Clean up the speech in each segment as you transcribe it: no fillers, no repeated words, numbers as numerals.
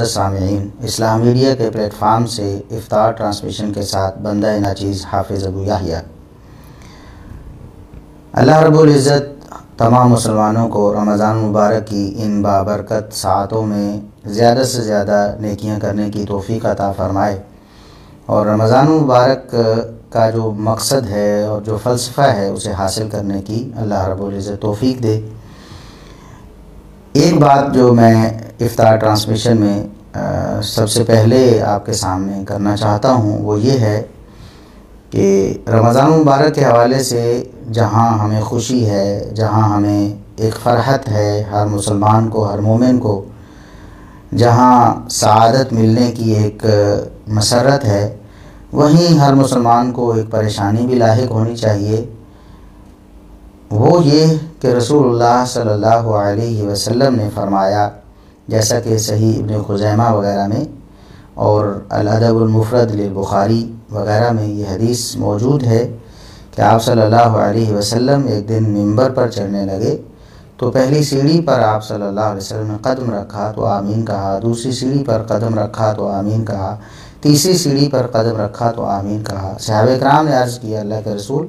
سامعین، اسلام میڈیا کے plate form سے افطار ٹرانسمیشن کے ساتھ بندہ ناچیز حافظ ابو یحییٰ۔ اللہ رب العزت تمام مسلمانوں کو رمضان مبارک کی ان بابرکت ساعتوں میں زیادہ سے زیادہ نیکیاں کرنے کی توفیق عطا فرمائے، اور رمضان مبارک کا جو مقصد ہے اور جو فلسفہ ہے اسے حاصل کرنے کی اللہ رب العزت توفیق دے۔ ایک بات جو میں افطار ٹرانسمیشن میں سب سے پہلے آپ کے سامنے کرنا چاہتا ہوں وہ یہ ہے کہ رمضان مبارک کے حوالے سے جہاں ہمیں خوشی ہے، جہاں ہمیں ایک فرحت ہے ہر مسلمان کو، ہر مومن کو، جہاں سعادت ملنے کی ایک مسرت ہے، وہیں ہر مسلمان کو ایک پریشانی بھی لاحق ہونی چاہیے۔ وہ یہ کہ رسول اللہ صلی اللہ علیہ وسلم نے فرمایا، جیسا کہ صحیح ابن خزیمہ وغیرہ میں اور الادب المفرد للبخاری وغیرہ میں یہ حدیث موجود ہے کہ آپ صلی اللہ علیہ وسلم ایک دن منبر پر چڑھنے لگے تو پہلی سیڑھی پر آپ صلی اللہ علیہ وسلم نے قدم رکھا تو آمین کہا، دوسری سیڑھی پر قدم رکھا تو آمین کہا، تیسری سیڑھی پر قدم رکھا تو آمین کہا۔ صحابہ کرام نے عرض کیا، اللہ کے رسول،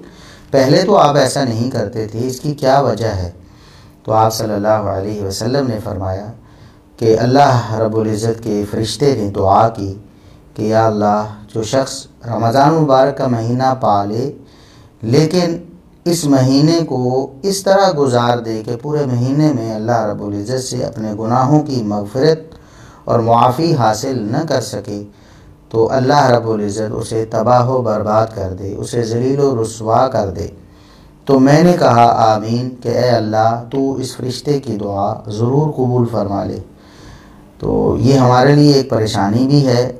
پہلے تو آپ ایسا نہیں کرتے تھے، اس کی کیا وجہ ہے؟ تو آپ صلی اللہ علیہ وسلم نے فرمایا کہ اللہ رب العزت کے فرشتے نے دعا کی کہ یا اللہ، جو شخص رمضان مبارک کا مہینہ پالے لیکن اس مہینے کو اس طرح گزار دے کہ پورے مہینے میں اللہ رب العزت سے اپنے گناہوں کی مغفرت اور معافی حاصل نہ کر سکے تو اللہ رب العزت اسے تباہ و برباد کر دے، اسے ذلیل و رسوا کر دے۔ تو میں نے کہا آمین کہ اے اللہ، تو اس فرشتے کی دعا ضرور قبول فرما لے۔ تو یہ ہمارے لیے ایک پریشانی بھی ہے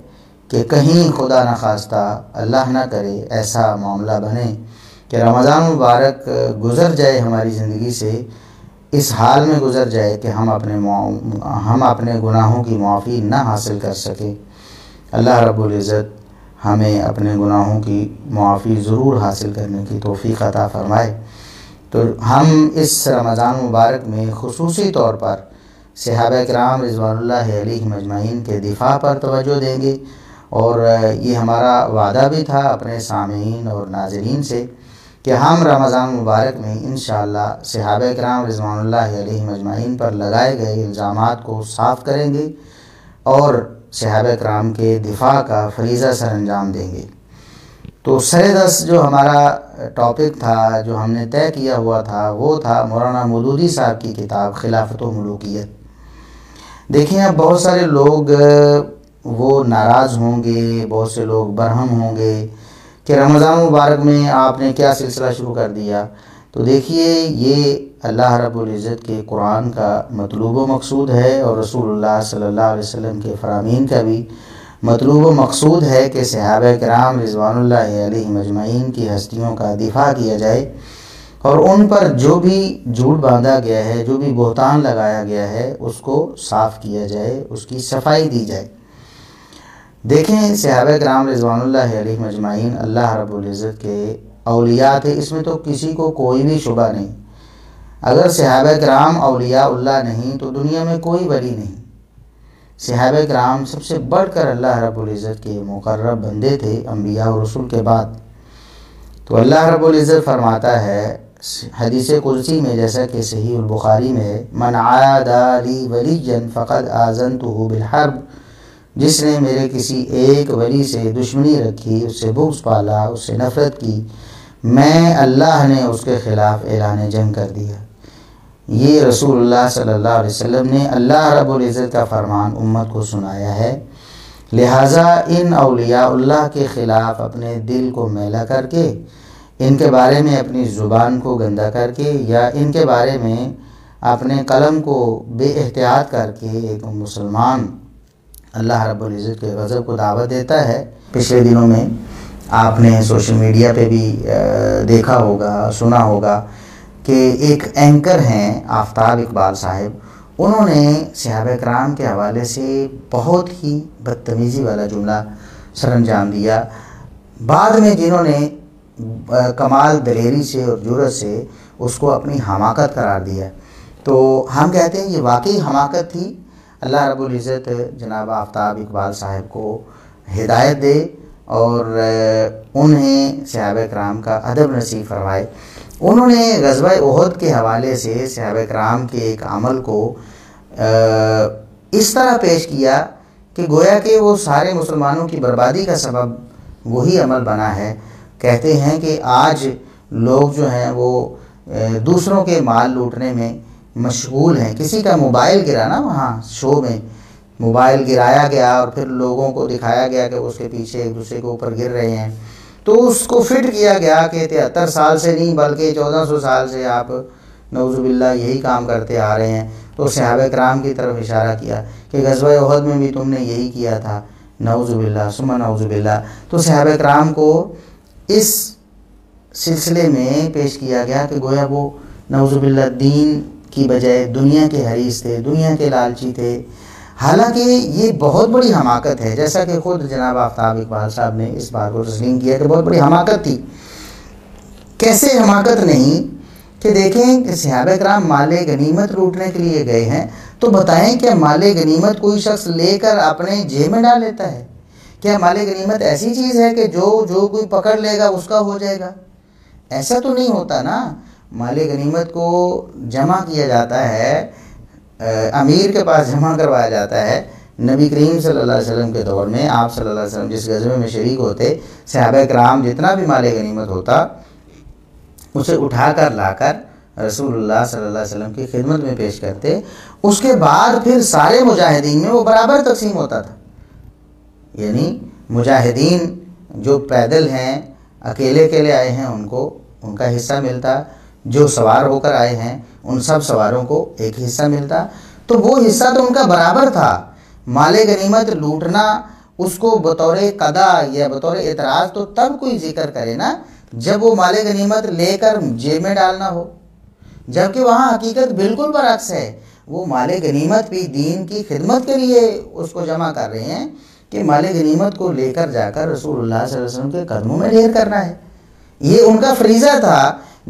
کہ کہیں خدا نخواستہ اللہ نہ کرے ایسا معاملہ بنے کہ رمضان مبارک گزر جائے ہماری زندگی سے، اس حال میں گزر جائے کہ ہم اپنے گناہوں کی معافی نہ حاصل کر سکیں۔ اللہ رب العزت ہمیں اپنے گناہوں کی معافی ضرور حاصل کرنے کی توفیق عطا فرمائے۔ تو ہم اس رمضان مبارک میں خصوصی طور پر صحابہ کرام رضوان اللہ علیہم اجمعین کے دفاع پر توجہ دیں گے، اور یہ ہمارا وعدہ بھی تھا اپنے سامعین اور ناظرین سے کہ ہم رمضان مبارک میں انشاءاللہ صحابہ کرام رضوان اللہ علیہم اجمعین پر لگائے گئے الزامات کو صاف کریں گے اور صحابہ کرام کے دفاع کا فریضہ سر انجام دیں گے۔ تو سر-دست جو ہمارا ٹاپک تھا، جو ہم نے طے کیا ہوا تھا، وہ تھا مولانا مودودی صاحب کی کتاب خلافت و ملوکیت۔ دیکھیں، اب بہت سارے لوگ وہ ناراض ہوں گے، بہت سے لوگ برہم ہوں گے کہ رمضان مبارک میں آپ نے کیا سلسلہ شروع کر دیا۔ تو دیکھیے، یہ اللہ رب العزت کے قرآن کا مطلوب و مقصود ہے، اور رسول اللہ صلی اللہ علیہ وسلم کے فرامین کا بھی مطلوب و مقصود ہے کہ صحابہ کرام رضوان اللہ علیہم اجمعین کی ہستیوں کا دفاع کیا جائے، اور ان پر جو بھی جھوٹ باندھا گیا ہے، جو بھی بہتان لگایا گیا ہے، اس کو صاف کیا جائے، اس کی صفائی دی جائے۔ دیکھیں، صحابہ کرام رضوان اللہ علیہم اجمعین اللہ رب العزت کے اولیاء تھے، اس میں تو کسی کو کوئی بھی شبہ نہیں۔ اگر صحابہ کرام اولیاء اللہ نہیں تو دنیا میں کوئی ولی نہیں۔ صحابہ کرام سب سے بڑھ کر اللہ رب العزت کے مقرب بندے تھے انبیاء و رسول کے بعد۔ تو اللہ رب العزت فرماتا ہے حدیث قدسی میں، جیسا کہ صحیح البخاری میں ہے، من عادى لي وليا فقد آذنته بالحرب، جس نے میرے کسی ایک ولی سے دشمنی رکھی، اس سے بغض پالا، اس سے نفرت کی، میں اللہ نے اس کے خلاف اعلان جنگ کر دیا۔ یہ رسول اللہ صلی اللہ علیہ وسلم نے اللہ رب العزت کا فرمان امت کو سنایا ہے۔ لہٰذا ان اولیاء اللہ کے خلاف اپنے دل کو میلا کر کے، ان کے بارے میں اپنی زبان کو گندا کر کے، یا ان کے بارے میں اپنے قلم کو بے احتیاط کر کے ایک مسلمان اللہ رب العزت کے غضب کو دعوت دیتا ہے۔ پچھلے دنوں میں آپ نے سوشل میڈیا پہ بھی دیکھا ہوگا، سنا ہوگا کہ ایک اینکر ہیں آفتاب اقبال صاحب، انہوں نے صحابہ کرام کے حوالے سے بہت ہی بدتمیزی والا جملہ سر انجام دیا۔ بعد میں جنہوں نے کمال دلیری سے اور جرأت سے اس کو اپنی حماقت قرار دیا، تو ہم کہتے ہیں یہ واقعی حماقت تھی۔ اللہ رب العزت جناب آفتاب اقبال صاحب کو ہدایت دے اور انہیں صحابہ کرام کا ادب نصیب فرمائے۔ انہوں نے غزوہ احد کے حوالے سے صحابہ کرام کے ایک عمل کو اس طرح پیش کیا کہ گویا کہ وہ سارے مسلمانوں کی بربادی کا سبب وہی عمل بنا ہے۔ کہتے ہیں کہ آج لوگ جو ہیں وہ دوسروں کے مال لوٹنے میں مشغول ہیں۔ کسی کا موبائل گرا نا، وہاں شو میں موبائل گرایا گیا اور پھر لوگوں کو دکھایا گیا کہ اس کے پیچھے ایک دوسرے کے اوپر گر رہے ہیں، تو اس کو فٹ کیا گیا کہ 73 سال سے نہیں بلکہ 1400 سال سے آپ نعوذ باللہ یہی کام کرتے آ رہے ہیں۔ تو صحابہ کرام کی طرف اشارہ کیا کہ غزوہ احد میں بھی تم نے یہی کیا تھا، نعوذ باللہ ثم نعوذ باللہ۔ تو صحابہ کرام کو اس سلسلے میں پیش کیا گیا کہ گویا وہ نعوذ باللہ دین کی بجائے دنیا کے حریص تھے، دنیا کے لالچی تھے۔ حالانکہ یہ بہت بڑی حماقت ہے، جیسا کہ خود جناب آفتاب اقبال صاحب نے اس بات کو تسلیم کیا کہ بہت بڑی حماقت تھی۔ کیسے حماقت نہیں کہ دیکھیں کہ صحابہ کرام مال غنیمت لوٹنے کے لیے گئے ہیں، تو بتائیں کیا مال غنیمت کوئی شخص لے کر اپنے جیب میں ڈال لیتا ہے؟ کیا مال غنیمت ایسی چیز ہے کہ جو کوئی پکڑ لے گا اس کا ہو جائے گا؟ ایسا تو نہیں ہوتا نا۔ مال غنیمت کو جمع کیا جاتا ہے، امیر کے پاس جمع کروایا جاتا ہے۔ نبی کریم صلی اللہ علیہ وسلم کے دور میں آپ صلی اللہ علیہ وسلم جس غزوے میں شریک ہوتے، صحابہ کرام جتنا بھی مال غنیمت ہوتا اسے اٹھا کر لا کر رسول اللہ صلی اللہ علیہ وسلم کی خدمت میں پیش کرتے۔ اس کے بعد پھر سارے مجاہدین میں وہ برابر تقسیم ہوتا تھا، یعنی مجاہدین جو پیدل ہیں، اکیلے اکیلے آئے ہیں، ان کا حصہ ملتا، جو سوار ہو کر آئے ہیں ان سب سواروں کو ایک حصہ ملتا۔ تو وہ حصہ تو ان کا برابر تھا۔ مال غنیمت لوٹنا اس کو بطور قضا یا بطور اعتراض تو تب کوئی ذکر کرے نا جب وہ مال غنیمت لے کر جیب میں ڈالنا ہو، جبکہ وہاں حقیقت بالکل برعکس ہے۔ وہ مال غنیمت بھی دین کی خدمت کے لیے اس کو جمع کر رہے ہیں کہ مال غنیمت کو لے کر جا کر رسول اللہ صلی اللہ علیہ وسلم کے قدموں میں ڈھیر کرنا ہے۔ یہ ان کا فریضہ تھا،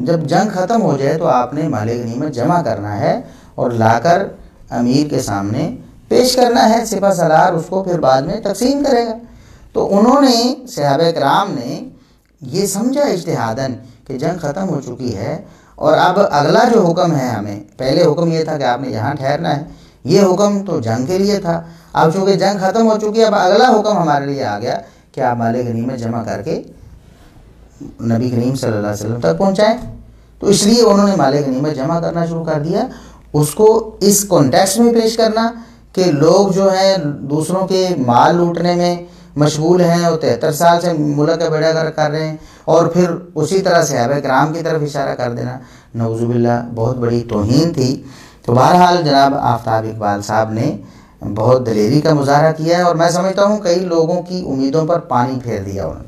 جب جنگ ختم ہو جائے تو آپ نے مال غنیمت جمع کرنا ہے اور لا کر امیر کے سامنے پیش کرنا ہے، سپہ سالار اس کو پھر بعد میں تقسیم کرے گا۔ تو انہوں نے صحابہ کرام نے یہ سمجھا اجتہاداً کہ جنگ ختم ہو چکی ہے اور اب اگلا جو حکم ہے ہمیں، پہلے حکم یہ تھا کہ آپ نے یہاں ٹھہرنا ہے، یہ حکم تو جنگ کے لیے تھا، اب چونکہ جنگ ختم ہو چکی ہے اب اگلا حکم ہمارے لیے آ گیا کہ آپ مال غنیمت جمع کر کے نبی کریم صلی اللہ علیہ وسلم تک پہنچائیں۔ تو اس لیے انہوں نے مال غنیمت جمع کرنا شروع کر دیا، اس کو اس کانٹیکسٹ میں پیش کرنا کہ لوگ جو ہیں دوسروں کے مال لوٹنے میں مشغول ہیں اور 73 سال سے ملک کا بیڑا گرک کر رہے ہیں، اور پھر اسی طرح صحابہ کرام کی طرف اشارہ کر دینا نعوذ باللہ بہت بڑی توہین تھی۔ تو بہرحال جناب آفتاب اقبال صاحب نے بہت دلیری کا مظاہرہ کیا ہے، اور میں سمجھتا ہوں کئی لوگوں کی امیدوں پر پانی پھیر دیا انہوں نے۔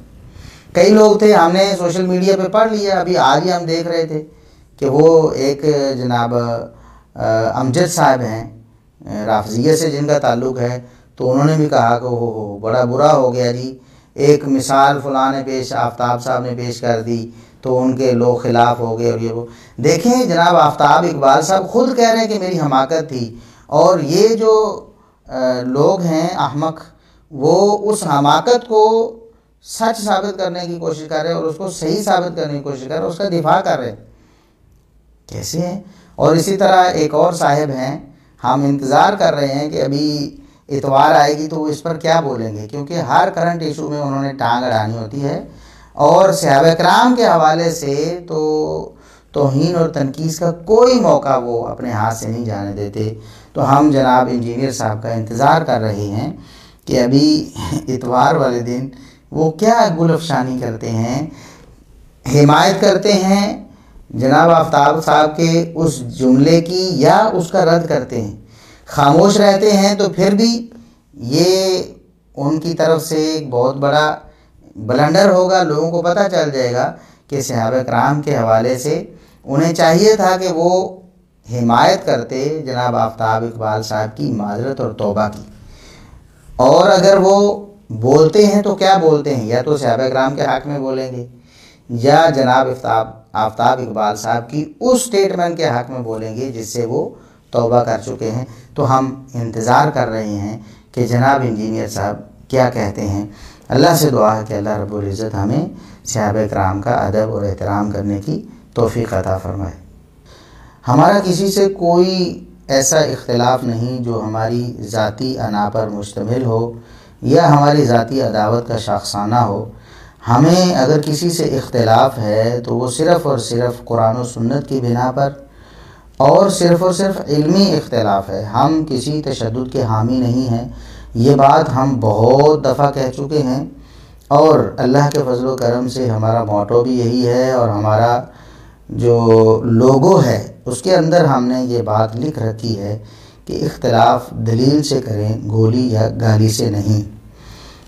کئی لوگ تھے، ہم نے سوشل میڈیا پہ پڑھ لیا، ابھی آج ہی ہم دیکھ رہے تھے کہ وہ ایک جناب امجد صاحب ہیں رافضیہ سے جن کا تعلق ہے، تو انہوں نے بھی کہا کہ ہو بڑا برا ہو گیا جی، ایک مثال فلاں نے پیش آفتاب صاحب نے پیش کر دی تو ان کے لوگ خلاف ہو گئے، اور یہ وہ دیکھیں جناب آفتاب اقبال صاحب خود کہہ رہے ہیں کہ میری حماقت تھی، اور یہ جو لوگ ہیں احمق وہ اس حماقت کو سچ ثابت کرنے کی کوشش کر رہے ہیں اور اس کو صحیح ثابت کرنے کی کوشش کر رہے ہیں، اس کا دفاع کر رہے ہیں۔ کیسے ہیں؟ اور اسی طرح ایک اور صاحب ہیں، ہم انتظار کر رہے ہیں کہ ابھی اتوار آئے گی تو وہ اس پر کیا بولیں گے، کیونکہ ہر کرنٹ ایشو میں انہوں نے ٹانگ اڑانی ہوتی ہے، اور صحابہ کرام کے حوالے سے تو توہین اور تنقید کا کوئی موقع وہ اپنے ہاتھ سے نہیں جانے دیتے۔ تو ہم جناب انجینئر صاحب کا انتظار کر رہے ہیں کہ ابھی اتوار والے دن وہ کیا گل افشانی کرتے ہیں، حمایت کرتے ہیں جناب آفتاب صاحب کے اس جملے کی یا اس کا رد کرتے ہیں، خاموش رہتے ہیں تو پھر بھی یہ ان کی طرف سے ایک بہت بڑا بلنڈر ہوگا، لوگوں کو پتہ چل جائے گا کہ صحابہ کرام کے حوالے سے انہیں چاہیے تھا کہ وہ حمایت کرتے جناب آفتاب اقبال صاحب کی معذرت اور توبہ کی، اور اگر وہ بولتے ہیں تو کیا بولتے ہیں، یا تو صحابہ کرام کے حق میں بولیں گے یا جناب آفتاب اقبال صاحب کی اس سٹیٹمنٹ کے حق میں بولیں گے جس سے وہ توبہ کر چکے ہیں۔ تو ہم انتظار کر رہے ہیں کہ جناب انجینئر صاحب کیا کہتے ہیں۔ اللہ سے دعا ہے کہ اللہ رب العزت ہمیں صحابہ کرام کا ادب اور احترام کرنے کی توفیق عطا فرمائے۔ ہمارا کسی سے کوئی ایسا اختلاف نہیں جو ہماری ذاتی انا پر مشتمل ہو یا ہماری ذاتی عداوت کا شاخسانہ ہو۔ ہمیں اگر کسی سے اختلاف ہے تو وہ صرف اور صرف قرآن و سنت کی بنا پر اور صرف علمی اختلاف ہے۔ ہم کسی تشدد کے حامی نہیں ہیں، یہ بات ہم بہت دفعہ کہہ چکے ہیں، اور اللہ کے فضل و کرم سے ہمارا موٹو بھی یہی ہے، اور ہمارا جو لوگو ہے اس کے اندر ہم نے یہ بات لکھ رکھی ہے کہ اختلاف دلیل سے کریں، گولی یا گالی سے نہیں۔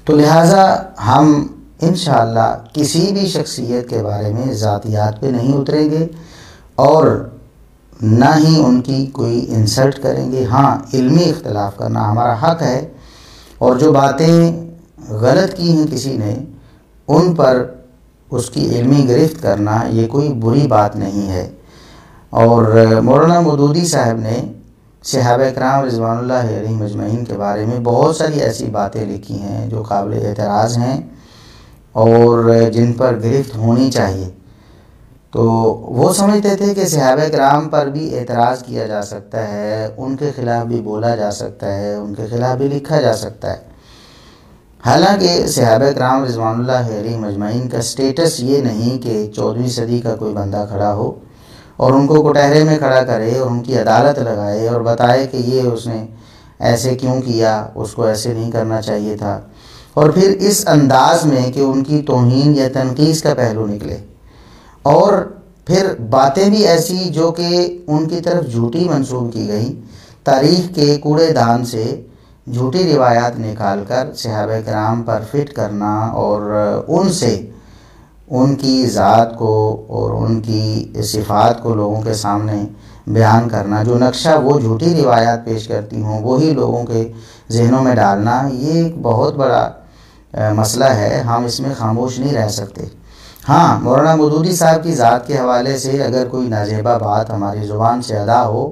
تو لہٰذا ہم انشاءاللہ کسی بھی شخصیت کے بارے میں ذاتیات پہ نہیں اتریں گے اور نہ ہی ان کی کوئی انسلٹ کریں گے۔ ہاں، علمی اختلاف کرنا ہمارا حق ہے، اور جو باتیں غلط کی ہیں کسی نے ان پر اس کی علمی گرفت کرنا یہ کوئی بری بات نہیں ہے۔ اور مولانا مودودی صاحب نے صحابہ کرام رضوان اللہ علیہم اجمعین کے بارے میں بہت ساری ایسی باتیں لکھی ہیں جو قابل اعتراض ہیں اور جن پر گرفت ہونی چاہیے۔ تو وہ سمجھتے تھے کہ صحابہ کرام پر بھی اعتراض کیا جا سکتا ہے، ان کے خلاف بھی بولا جا سکتا ہے، ان کے خلاف بھی لکھا جا سکتا ہے۔ حالانکہ صحابہ کرام رضوان اللہ علیہم اجمعین کا سٹیٹس یہ نہیں کہ 14ویں صدی کا کوئی بندہ کھڑا ہو اور ان کو کٹہرے میں کھڑا کرے اور ان کی عدالت لگائے اور بتائے کہ یہ اس نے ایسے کیوں کیا، اس کو ایسے نہیں کرنا چاہیے تھا، اور پھر اس انداز میں کہ ان کی توہین یا تنقیص کا پہلو نکلے، اور پھر باتیں بھی ایسی جو کہ ان کی طرف جھوٹی منسوب کی گئی، تاریخ کے کوڑے دان سے جھوٹی روایات نکال کر صحابہ کرام پر فٹ کرنا اور ان سے ان کی ذات کو اور ان کی صفات کو لوگوں کے سامنے بیان کرنا، جو نقشہ وہ جھوٹی روایات پیش کرتی ہوں وہی لوگوں کے ذہنوں میں ڈالنا، یہ ایک بہت بڑا مسئلہ ہے۔ ہم اس میں خاموش نہیں رہ سکتے۔ ہاں، مولانا مودودی صاحب کی ذات کے حوالے سے اگر کوئی نازیبہ بات ہماری زبان سے ادا ہو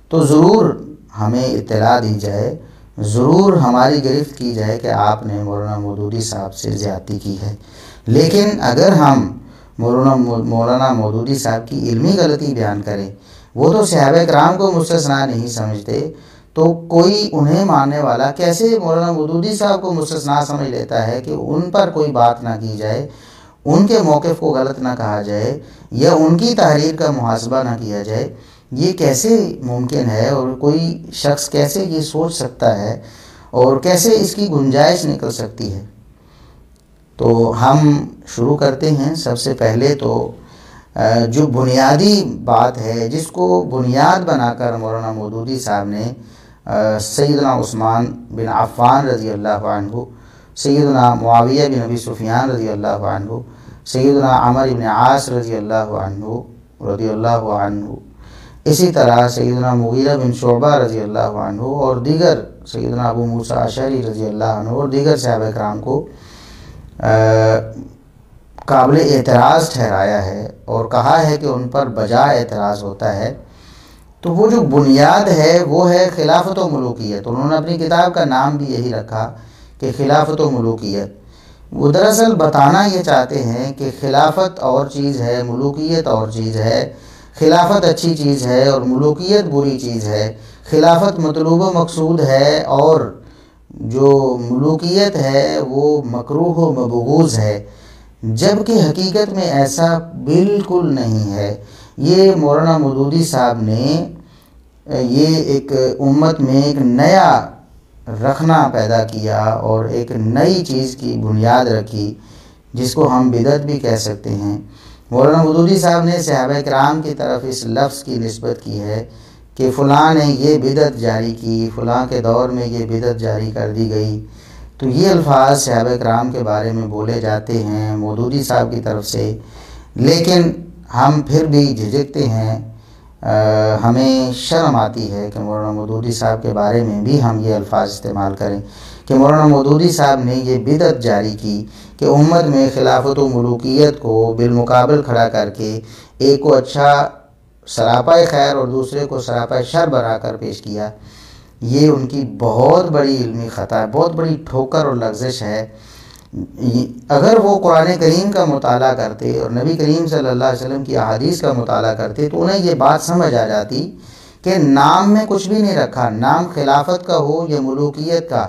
تو ضرور ہمیں اطلاع دی جائے، ضرور ہماری گرفت کی جائے کہ آپ نے مولانا مودودی صاحب سے زیادتی کی ہے۔ لیکن اگر ہم مولانا مودودی صاحب کی علمی غلطی بیان کریں، وہ تو صحابہ کرام کو مستثنا نہیں سمجھتے، تو کوئی انہیں ماننے والا کیسے مولانا مودودی صاحب کو مستثنا سمجھ لیتا ہے کہ ان پر کوئی بات نہ کی جائے، ان کے موقف کو غلط نہ کہا جائے یا ان کی تحریر کا محاسبہ نہ کیا جائے؟ یہ کیسے ممکن ہے، اور کوئی شخص کیسے یہ سوچ سکتا ہے، اور کیسے اس کی گنجائش نکل سکتی ہے؟ تو ہم شروع کرتے ہیں۔ سب سے پہلے تو جو بنیادی بات ہے جس کو بنیاد بنا کر مولانا مودودی صاحب نے سیدنا عثمان بن عفان رضی اللہ عنہ، سیدنا معاویہ بن ابی سفیان رضی اللہ عنہ، سیدنا عمر بن عاص رضی اللہ عنہ، اسی طرح سیدنا مغیرہ بن شعبہ رضی اللہ عنہ اور دیگر، سیدنا ابو موسیٰ اشعری رضی اللہ عنہ اور دیگر صحابہ کرام کو قابل اعتراض ٹھہرایا ہے اور کہا ہے کہ ان پر بجا اعتراض ہوتا ہے۔ تو وہ جو بنیاد ہے وہ ہے خلافت و ملوکیت۔ انہوں نے اپنی کتاب کا نام بھی یہی رکھا کہ خلافت و ملوکیت۔ وہ دراصل بتانا یہ چاہتے ہیں کہ خلافت اور چیز ہے، ملوکیت اور چیز ہے۔ خلافت اچھی چیز ہے اور ملوکیت بری چیز ہے۔ خلافت مطلوب و مقصود ہے اور جو ملوکیت ہے وہ مکروہ و مبغوض ہے، جبکہ حقیقت میں ایسا بالکل نہیں ہے۔ یہ مولانا مودودی صاحب نے یہ ایک امت میں ایک نیا رکھنا پیدا کیا اور ایک نئی چیز کی بنیاد رکھی جس کو ہم بدعت بھی کہہ سکتے ہیں۔ مولانا مودودی صاحب نے صحابہ کرام کی طرف اس لفظ کی نسبت کی ہے کہ فلاں نے یہ بدعت جاری کی، فلاں کے دور میں یہ بدعت جاری کر دی گئی۔ تو یہ الفاظ صحابہ کرام کے بارے میں بولے جاتے ہیں مودودی صاحب کی طرف سے، لیکن ہم پھر بھی جھجکتے ہیں، ہمیں شرم آتی ہے کہ مولانا مودودی صاحب کے بارے میں بھی ہم یہ الفاظ استعمال کریں کہ مولانا مودودی صاحب نے یہ بدعت جاری کی کہ امت میں خلافت و ملوکیت کو بالمقابل کھڑا کر کے ایک کو اچھا سراپا خیر اور دوسرے کو سراپا شر بنا کر پیش کیا۔ یہ ان کی بہت بڑی علمی خطا ہے، بہت بڑی ٹھوکر اور لغزش ہے۔ اگر وہ قرآن کریم کا مطالعہ کرتے اور نبی کریم صلی اللہ علیہ وسلم کی احادیث کا مطالعہ کرتے تو انہیں یہ بات سمجھ آ جاتی کہ نام میں کچھ بھی نہیں رکھا، نام خلافت کا ہو یا ملوکیت کا،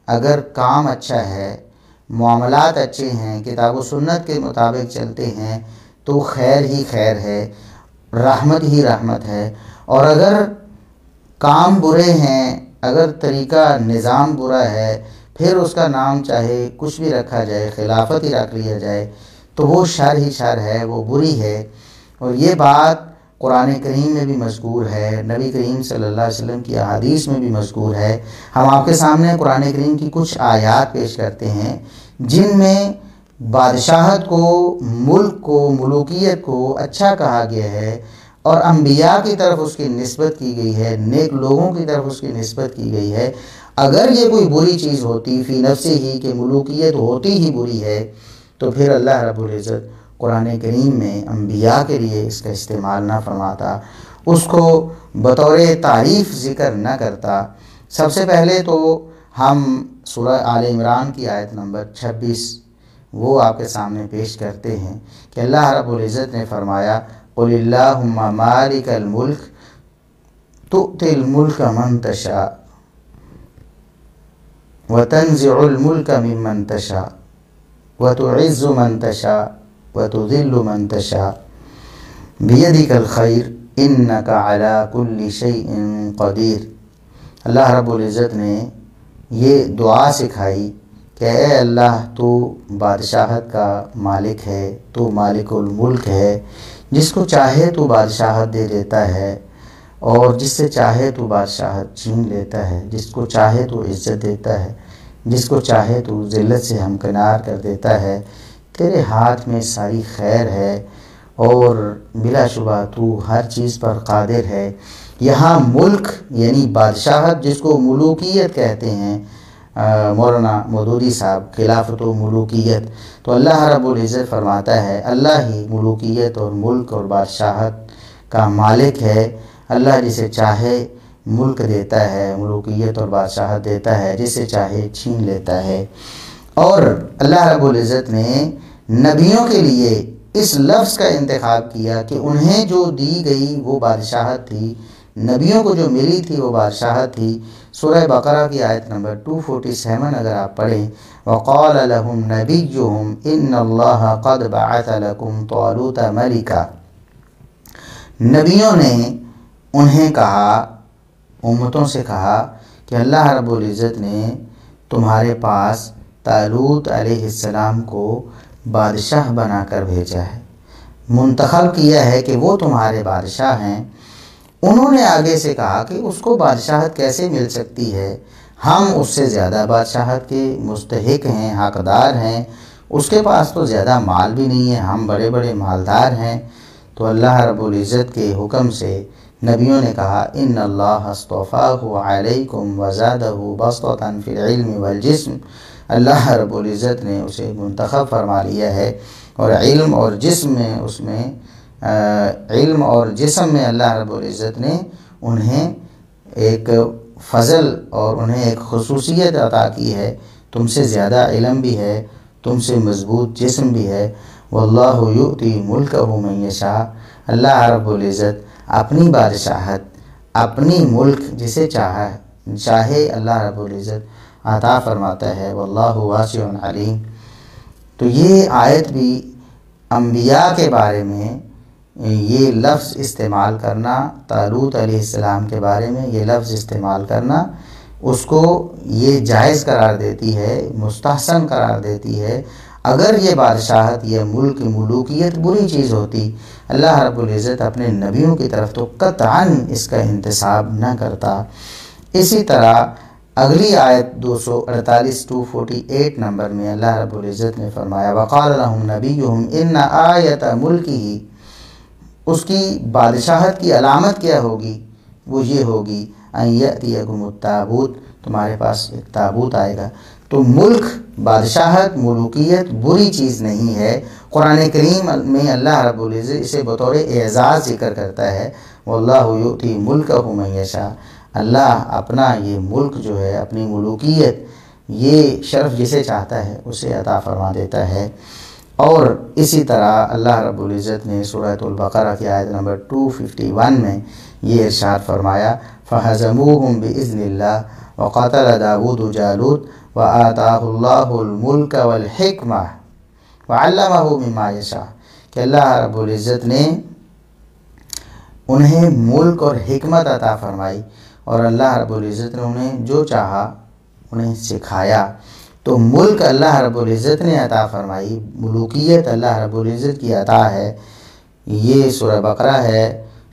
اگر کام اچھا ہے، معاملات اچھے ہیں، کتاب و سنت کے مطابق چلتے ہیں تو خیر ہی خیر ہے، رحمت ہی رحمت ہے۔ اور اگر کام برے ہیں، اگر طریقہ نظام برا ہے، پھر اس کا نام چاہے کچھ بھی رکھا جائے، خلافت ہی رکھ لیا جائے، تو وہ شر ہی شر ہے، وہ بری ہے۔ اور یہ بات قرآن کریم میں بھی مذکور ہے، نبی کریم صلی اللہ علیہ وسلم کی احادیث میں بھی مذکور ہے۔ ہم آپ کے سامنے قرآن کریم کی کچھ آیات پیش کرتے ہیں جن میں بادشاہت کو، ملک کو، ملوکیت کو اچھا کہا گیا ہے اور انبیاء کی طرف اس کی نسبت کی گئی ہے، نیک لوگوں کی طرف اس کی نسبت کی گئی ہے۔ اگر یہ کوئی بری چیز ہوتی فی نفسی ہی کہ ملوکیت ہوتی ہی بری ہے تو پھر اللہ رب العزت قرآن کریم میں انبیاء کے لیے اس کا استعمال نہ فرماتا، اس کو بطور تعریف ذکر نہ کرتا۔ سب سے پہلے تو ہم سورہ آل عمران کی آیت نمبر 26 وہ آپ کے سامنے پیش کرتے ہیں کہ اللہ رب العزت نے فرمایا قُلِ اللَّهُمَّ مَالِكَ الْمُلْكِ تُؤْتِي الْمُلْكَ مَنْ تَشَاءُ وَتَنْزِعُ الْمُلْكَ مِمَّنْ تَشَاءُ وَتُعِزُّ مَنْ تَشَاءُ وَتُذِلُّ مَنْ تَشَاءُ بِيَدِكَ الْخَيْرُ إِنَّكَ عَلَى كُلِّ شَيْءٍ قَدِيرٌ۔ اللہ رب العزت نے یہ دعا سکھائی کہ اے اللہ تو بادشاہت کا مالک ہے، تو مالک الملک ہے، جس کو چاہے تو بادشاہت دے دیتا ہے اور جس سے چاہے تو بادشاہت چھین لیتا ہے، جس کو چاہے تو عزت دیتا ہے، جس کو چاہے تو ذلت سے ہمکنار کر دیتا ہے۔ تیرے ہاتھ میں ساری خیر ہے اور بلا شبہ تو ہر چیز پر قادر ہے۔ یہاں ملک یعنی بادشاہت جس کو ملوکیت کہتے ہیں، مولانا مودودی صاحب، خلافت و ملوکیت، تو اللہ رب العزت فرماتا ہے اللہ ہی ملوکیت اور ملک اور بادشاہت کا مالک ہے۔ اللہ جسے چاہے ملک دیتا ہے، ملوکیت اور بادشاہت دیتا ہے، جسے چاہے چھین لیتا ہے۔ اور اللہ رب العزت نے نبیوں کے لیے اس لفظ کا انتخاب کیا کہ انہیں جو دی گئی وہ بادشاہت تھی، نبیوں کو جو ملی تھی وہ بادشاہت تھی۔ سورہ بقرہ کی آیت نمبر 247 اگر آپ پڑھیں، وَقَالَ لَهُمْ نَبِيُّهُمْ إِنَّ اللَّهَ قَدْ بَعَثَ لَكُمْ طَالُوتَ مَلِكًا۔ نبیوں نے انہیں کہا، امتوں سے کہا کہ اللہ رب العزت نے تمہارے پاس طالوت علیہ السلام کو بادشاہ بنا کر بھیجا ہے، منتخب کیا ہے کہ وہ تمہارے بادشاہ ہیں۔ انہوں نے آگے سے کہا کہ اس کو بادشاہت کیسے مل سکتی ہے، ہم اس سے زیادہ بادشاہت کے مستحق ہیں، حقدار ہیں، اس کے پاس تو زیادہ مال بھی نہیں ہے، ہم بڑے بڑے مالدار ہیں۔ تو اللہ رب العزت کے حکم سے نبیوں نے کہا ان اللہ اصطفاہ علیکم وزادہ بسطۃ فی العلم والجسم، اللہ رب العزت نے اسے منتخب فرما لیا ہے اور علم اور جسم میں علم اور جسم میں اللہ رب العزت نے انہیں ایک فضل اور انہیں ایک خصوصیت عطا کی ہے، تم سے زیادہ علم بھی ہے، تم سے مضبوط جسم بھی ہے۔ واللہ یؤتی ملکہ من یشاء، اللہ رب العزت اپنی بادشاہت، اپنی ملک جسے چاہے اللہ رب العزت عطا فرماتا ہے۔ واللہ واسع علیم۔ تو یہ آیت بھی انبیاء کے بارے میں یہ لفظ استعمال کرنا، طالوت علیہ السلام کے بارے میں یہ لفظ استعمال کرنا، اس کو یہ جائز قرار دیتی ہے، مستحسن قرار دیتی ہے۔ اگر یہ بادشاہت، یہ ملک، ملوکیت بری چیز ہوتی، اللہ رب العزت اپنے نبیوں کی طرف تو قطعاً اس کا انتساب نہ کرتا۔ اسی طرح اگلی آیت 248 نمبر میں اللہ رب العزت نے فرمایا وَقَالَ لَهُمْ نَبِيُّهُمْ إِنَّ آیَةَ مُلْكِهِ، اس کی بادشاہت کی علامت کیا ہوگی؟ وہ یہ ہوگی أَن يَأْتِيَكُمُ التَّابُوتُ، تمہارے پاس ایک تابوت آئے گا۔ تو ملک، بادشاہت، ملوکیت بری چیز نہیں ہے۔ قرآن کریم میں اللہ رب العزت اسے بطور اعزاز ذکر کرتا ہے، واللہ یؤتی ملکہ من یشاء، اللہ اپنا یہ ملک جو ہے، اپنی ملوکیت، یہ شرف جسے چاہتا ہے اسے عطا فرما دیتا ہے۔ اور اسی طرح اللہ رب العزت نے سورۃ البقرہ کی آیت نمبر 251 میں یہ ارشاد فرمایا، فَهَزَمُوهُمْ بِإِذْنِ اللَّهِ وَقَتَلَ دَاوُودُ جَالُوتَ وَآتَاهُ اللَّهُ الْمُلْكَ وَالْحِكْمَةَ وَعَلَّمَهُ مِمَّا يَشَاءُ کہ اللہ رب العزت نے انہیں ملک اور حکمت عطا فرمائی، اور اللہ رب العزت نے انہیں جو چاہا انہیں سکھایا۔ تو ملک اللہ رب العزت نے عطا فرمائی، ملوکیت اللہ رب العزت کی عطا ہے۔ یہ سورہ بقرہ ہے۔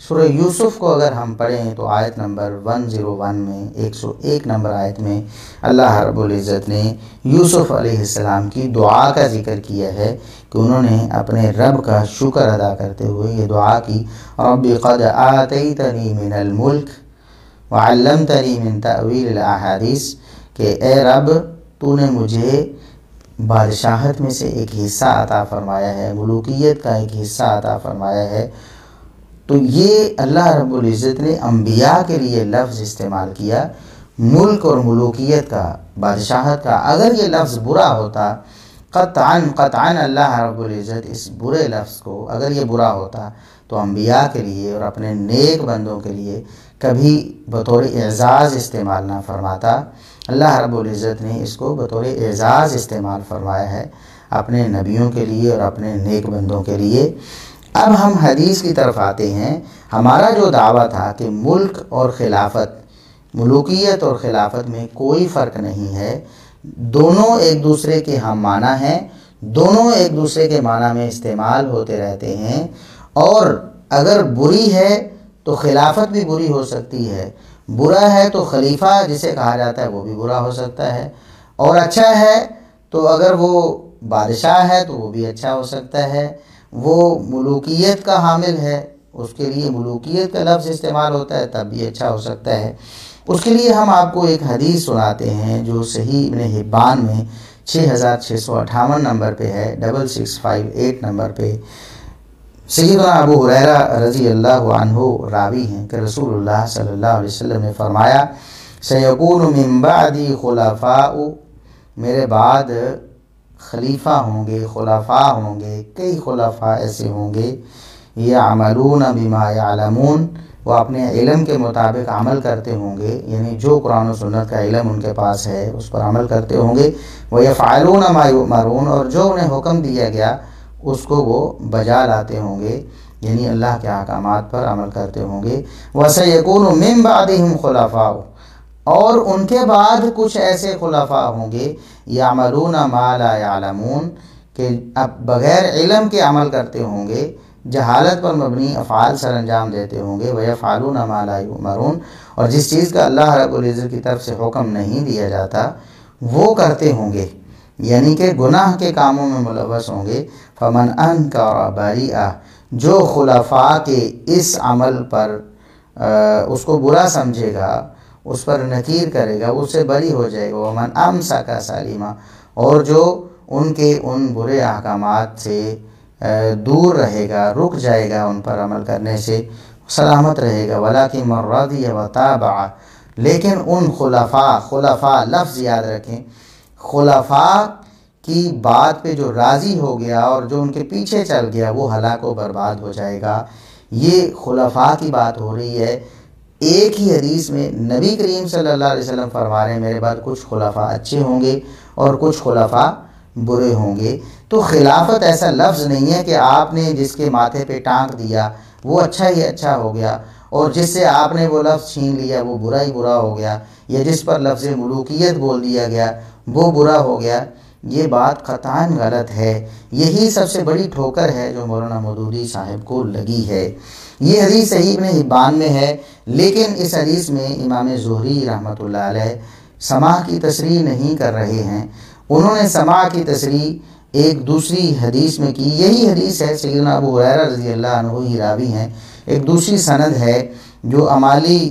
سورہ یوسف کو اگر ہم پڑھیں تو آیت نمبر 101 میں، 101 نمبر آیت میں اللہ رب العزت نے یوسف علیہ السلام کی دعا کا ذکر کیا ہے کہ انہوں نے اپنے رب کا شکر ادا کرتے ہوئے یہ دعا کی، رب قد آتیتنی من الملک وعلمتنی من تأویل الاحادیث کہ اے رب تو نے مجھے بادشاہت میں سے ایک حصہ عطا فرمایا ہے، ملوکیت کا ایک حصہ عطا فرمایا ہے۔ تو یہ اللہ رب العزت نے انبیاء کے لیے لفظ استعمال کیا، ملک اور ملوکیت کا، بادشاہت کا۔ اگر یہ لفظ برا ہوتا، قطعاً اللہ رب العزت اس برے لفظ کو، اگر یہ برا ہوتا تو انبیاء کے لیے اور اپنے نیک بندوں کے لیے کبھی بطور اعزاز استعمال نہ فرماتا۔ اللہ رب العزت نے اس کو بطور اعزاز استعمال فرمایا ہے اپنے نبیوں کے لیے اور اپنے نیک بندوں کے لیے۔ اب ہم حدیث کی طرف آتے ہیں۔ ہمارا جو دعویٰ تھا کہ ملک اور خلافت، ملوکیت اور خلافت میں کوئی فرق نہیں ہے، دونوں ایک دوسرے کے ہم معنی ہیں، دونوں ایک دوسرے کے معنی میں استعمال ہوتے رہتے ہیں، اور اگر بری ہے تو خلافت بھی بری ہو سکتی ہے، برا ہے تو خلیفہ جسے کہا جاتا ہے وہ بھی برا ہو سکتا ہے، اور اچھا ہے تو اگر وہ بادشاہ ہے تو وہ بھی اچھا ہو سکتا ہے، وہ ملوکیت کا حامل ہے اس کے لیے ملوکیت کا لفظ استعمال ہوتا ہے تب بھی اچھا ہو سکتا ہے۔ اس کے لیے ہم آپ کو ایک حدیث سناتے ہیں جو صحیح ابن حبان میں 6658 نمبر پہ ہے، 6658 نمبر پہ۔ سیدنا ابو ہریرہ رضی اللہ عنہ راوی ہیں کہ رسول اللہ صلی اللہ علیہ وسلم نے فرمایا، سیکون من بعدی خلفاء، میرے بعد خلیفہ ہوں گے، خلفاء ہوں گے، کئی خلفاء ایسے ہوں گے، یعملون بما یعلمون، وہ اپنے علم کے مطابق عمل کرتے ہوں گے، یعنی جو قرآن و سنت کا علم ان کے پاس ہے اس پر عمل کرتے ہوں گے، وَيَفْعَلُونَ مَا يُؤْمَرُونَ، اور جو انہیں حکم دیا گیا اس کو وہ بجا لاتے ہوں گے، یعنی اللہ کے احکامات پر عمل کرتے ہوں گے۔ وَسَيَكُونُ مِن بَعْدِهِمْ خُلَفَاءُ، اور ان کے بعد کچھ ایسے خلفاء ہوں گے، یعملون ما لا یعلمون، کہ اب بغیر علم کے عمل کرتے ہوں گے، جہالت پر مبنی افعال سر انجام دیتے ہوں گے، وَيَفْعَلُونَ مَا لَا يُؤْمَرُونَ، اور جس چیز کا اللہ رب العزت کی طرف سے حکم نہیں دیا جاتا وہ کرتے ہوں گے، یعنی کہ گناہ کے کاموں میں ملوث ہوں گے۔ فَمَنْ أَنْكَرَ بَرِیئَ، جو خلفاء کے اس عمل پر اس کو برا سمجھے گا، اس پر نکیر کرے گا، اس سے بری ہو جائے گا۔ وَمَنْ أَمْسَكَ سَلِيمًا، اور جو ان کے ان برے احکامات سے دور رہے گا، رک جائے گا ان پر عمل کرنے سے، سلامت رہے گا۔ وَلَكِنْ مَنْ رَضِيَ وَتَابَعَ، لیکن ان خلفاء لفظ یاد رکھیں، خلفاء کی بات پہ جو راضی ہو گیا اور جو ان کے پیچھے چل گیا وہ ہلاک و برباد ہو جائے گا۔ یہ خلفاء کی بات ہو رہی ہے۔ ایک ہی حدیث میں نبی کریم صلی اللہ علیہ وسلم فرما رہے ہیں میرے بعد کچھ خلفاء اچھے ہوں گے اور کچھ خلفاء برے ہوں گے۔ تو خلافت ایسا لفظ نہیں ہے کہ آپ نے جس کے ماتھے پہ ٹانک دیا وہ اچھا ہی اچھا ہو گیا، اور جس سے آپ نے وہ لفظ چھین لیا وہ برا ہی برا ہو گیا، یا جس پر لفظ ملوکیت بول دیا گیا وہ برا ہو گیا۔ یہ بات قطعاً غلط ہے۔ یہی سب سے بڑی ٹھوکر ہے جو مولانا مودودی صاحب کو لگی ہے۔ یہ حدیث صحیح ابن حبان میں ہے، لیکن اس حدیث میں امام زہری رحمۃ اللہ علیہ سماع کی تصریح نہیں کر رہے ہیں۔ انہوں نے سماع کی تصریح ایک دوسری حدیث میں کی۔ یہی حدیث ہے، سیدنا ابو ہریرہ رضی اللہ عنہ ہی راوی ہیں۔ ایک دوسری سند ہے جو امالی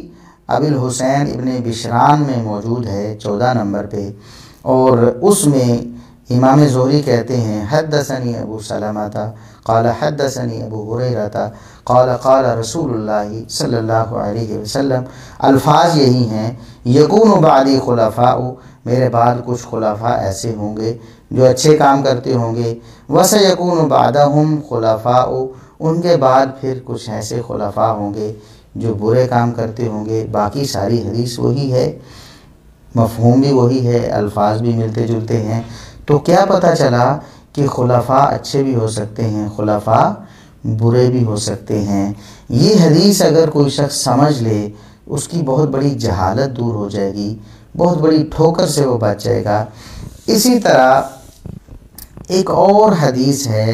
ابی الحسین ابن بشران میں موجود ہے 14 نمبر پہ، اور اس میں امام زہری کہتے ہیں حدثنی ابو سلمہ قال حدثنی ابو ہریرہ قال قال رسول اللہ صلی اللہ علیہ وسلم، الفاظ یہی ہیں، یکون بعدی خلفاء، میرے بعد کچھ خلفاء ایسے ہوں گے جو اچھے کام کرتے ہوں گے، وسیکون بعدہم خلفاء، ان کے بعد پھر کچھ ایسے خلفاء ہوں گے جو برے کام کرتے ہوں گے۔ باقی ساری حدیث وہی ہے، مفہوم بھی وہی ہے، الفاظ بھی ملتے جلتے ہیں۔ تو کیا پتہ چلا کہ خلفاء اچھے بھی ہو سکتے ہیں، خلفاء برے بھی ہو سکتے ہیں۔ یہ حدیث اگر کوئی شخص سمجھ لے، اس کی بہت بڑی جہالت دور ہو جائے گی، بہت بڑی ٹھوکر سے وہ بچ جائے گا۔ اسی طرح ایک اور حدیث ہے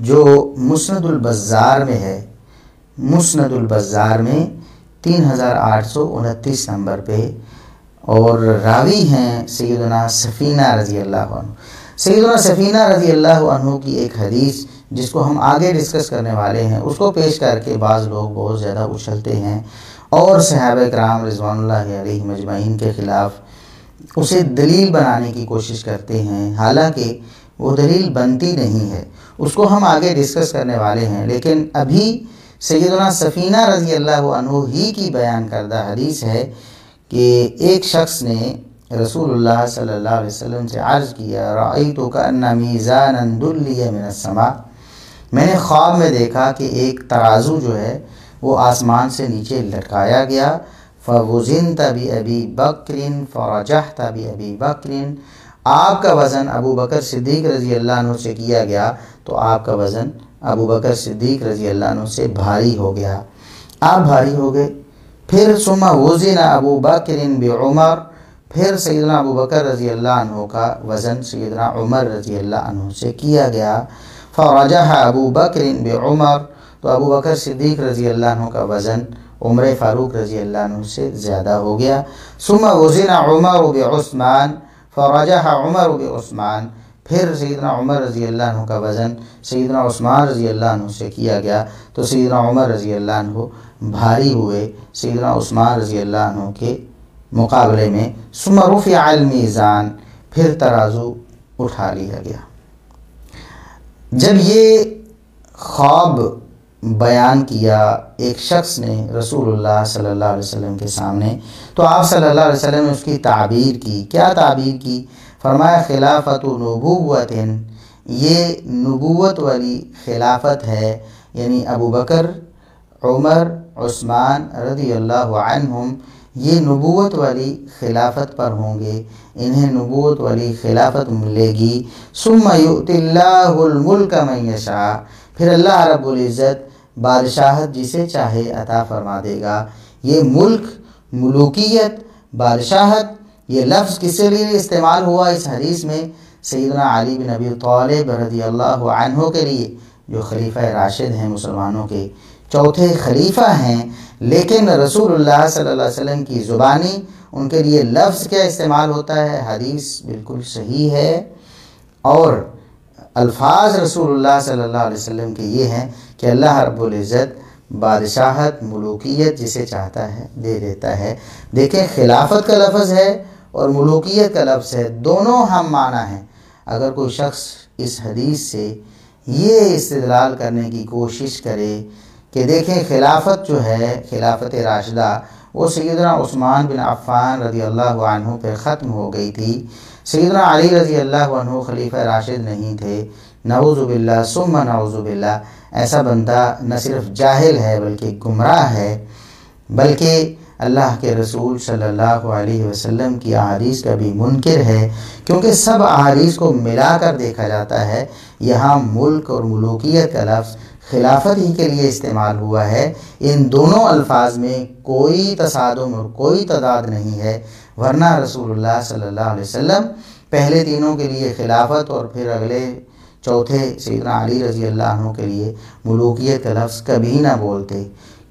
جو مسند البزار میں ہے، مسند البزار میں 3829 نمبر پہ، اور راوی ہیں سیدنا سفینہ رضی اللہ عنہ۔ سیدنا سفینہ رضی اللہ عنہ کی ایک حدیث جس کو ہم آگے ڈسکس کرنے والے ہیں، اس کو پیش کر کے بعض لوگ بہت زیادہ اچھلتے ہیں اور صحابہ کرام رضوان اللہ علیہ مجمعین کے خلاف اسے دلیل بنانے کی کوشش کرتے ہیں، حالانکہ وہ دلیل بنتی نہیں ہے۔ اس کو ہم آگے ڈسکس کرنے والے ہیں، لیکن ابھی سیدنا سفینہ رضی اللہ عنہ ہی کی بیان کردہ حدیث ہے کہ ایک شخص نے رسول اللہ صلی اللہ علیہ وسلم سے عرض کیا، رأیت کأن میزانا دلی من السماء، میں نے خواب میں دیکھا کہ ایک ترازو جو ہے وہ آسمان سے نیچے لٹکایا گیا، فوزنت بأبی بکر فرجحت بأبی بکر، آپ کا وزن ابو بکر صدیق رضی اللہ عنہ سے کیا گیا تو آپ کا وزن ابو بکر صدیق رضی اللہ عنہ سے بھاری ہو گیا، آپ بھاری ہو گئے۔ پھر ثم وزن ابو بکر بعمر، پھر سیدنا ابو بکر رضی اللہ عنہ کا وزن سیدنا عمر رضی اللہ عنہ سے کیا گیا، فرجح ابو بکر بعمر، تو ابو بکر صدیق رضی اللہ عنہ کا وزن عمر فاروق رضی اللہ عنہ سے زیادہ ہو گیا، ثم وزن عمر بعثمان فرجح عمر بعثمان، پھر سیدنا عمر رضی اللہ عنہ کا وزن سیدنا عثمان رضی اللہ عنہ سے کیا گیا تو سیدنا عمر رضی اللہ عنہ بھاری ہوئے سیدنا عثمان رضی اللہ عنہ کے مقابلے میں، ثم رفع المیزان، پھر ترازو اٹھا لیا گیا۔ جب یہ خواب بیان کیا ایک شخص نے رسول اللہ صلی اللہ علیہ وسلم کے سامنے، تو آپ صلی اللہ علیہ وسلم نے اس کی تعبیر کی۔ کیا تعبیر کی؟ فرمایا خلافت نبوت، یہ نبوت والی خلافت ہے، یعنی ابو بکر، عمر، عثمان رضی اللہ عنہم یہ نبوت والی خلافت پر ہوں گے، انہیں نبوت والی خلافت ملے گی۔ ثم یؤتی اللہ الملک من یشاء، پھر اللہ رب العزت بادشاہت جسے چاہے عطا فرما دے گا۔ یہ ملک، ملوکیت، بادشاہت، یہ لفظ کس لیے استعمال ہوا اس حدیث میں؟ سیدنا علی بن ابی طالب رضی اللہ عنہ کے لیے، جو خلیفہ راشد ہیں مسلمانوں کے، چوتھے خلیفہ ہیں، لیکن رسول اللہ صلی اللہ علیہ وسلم کی زبانی ان کے لیے لفظ کیا استعمال ہوتا ہے؟ حدیث بالکل صحیح ہے، اور الفاظ رسول اللہ صلی اللہ علیہ وسلم کے یہ ہیں کہ اللہ رب العزت بادشاہت، ملوکیت جسے چاہتا ہے دے دیتا ہے۔ دیکھیں، خلافت کا لفظ ہے اور ملوکیت کا لفظ ہے، دونوں ہم معنی ہیں۔ اگر کوئی شخص اس حدیث سے یہ استدلال کرنے کی کوشش کرے کہ دیکھیں خلافت جو ہے، خلافت راشدہ، وہ سیدنا عثمان بن عفان رضی اللہ عنہ پہ ختم ہو گئی تھی، سیدنا علی رضی اللہ عنہ خلیفہ راشد نہیں تھے، نعوذ باللہ ثم نعوذ باللہ۔ ایسا بندہ نہ صرف جاہل ہے بلکہ گمراہ ہے، بلکہ اللہ کے رسول صلی اللہ علیہ وسلم کی احادیث کا بھی منکر ہے، کیونکہ سب احادیث کو ملا کر دیکھا جاتا ہے، یہاں ملک اور ملوکیت کا لفظ خلافت ہی کے لیے استعمال ہوا ہے۔ ان دونوں الفاظ میں کوئی تصادم اور کوئی تضاد نہیں ہے، ورنہ رسول اللہ صلی اللہ علیہ وسلم پہلے تینوں کے لیے خلافت اور پھر اگلے چوتھے سیدنا علی رضی اللہ عنہ کے لیے ملوکیت کا لفظ کبھی نہ بولتے۔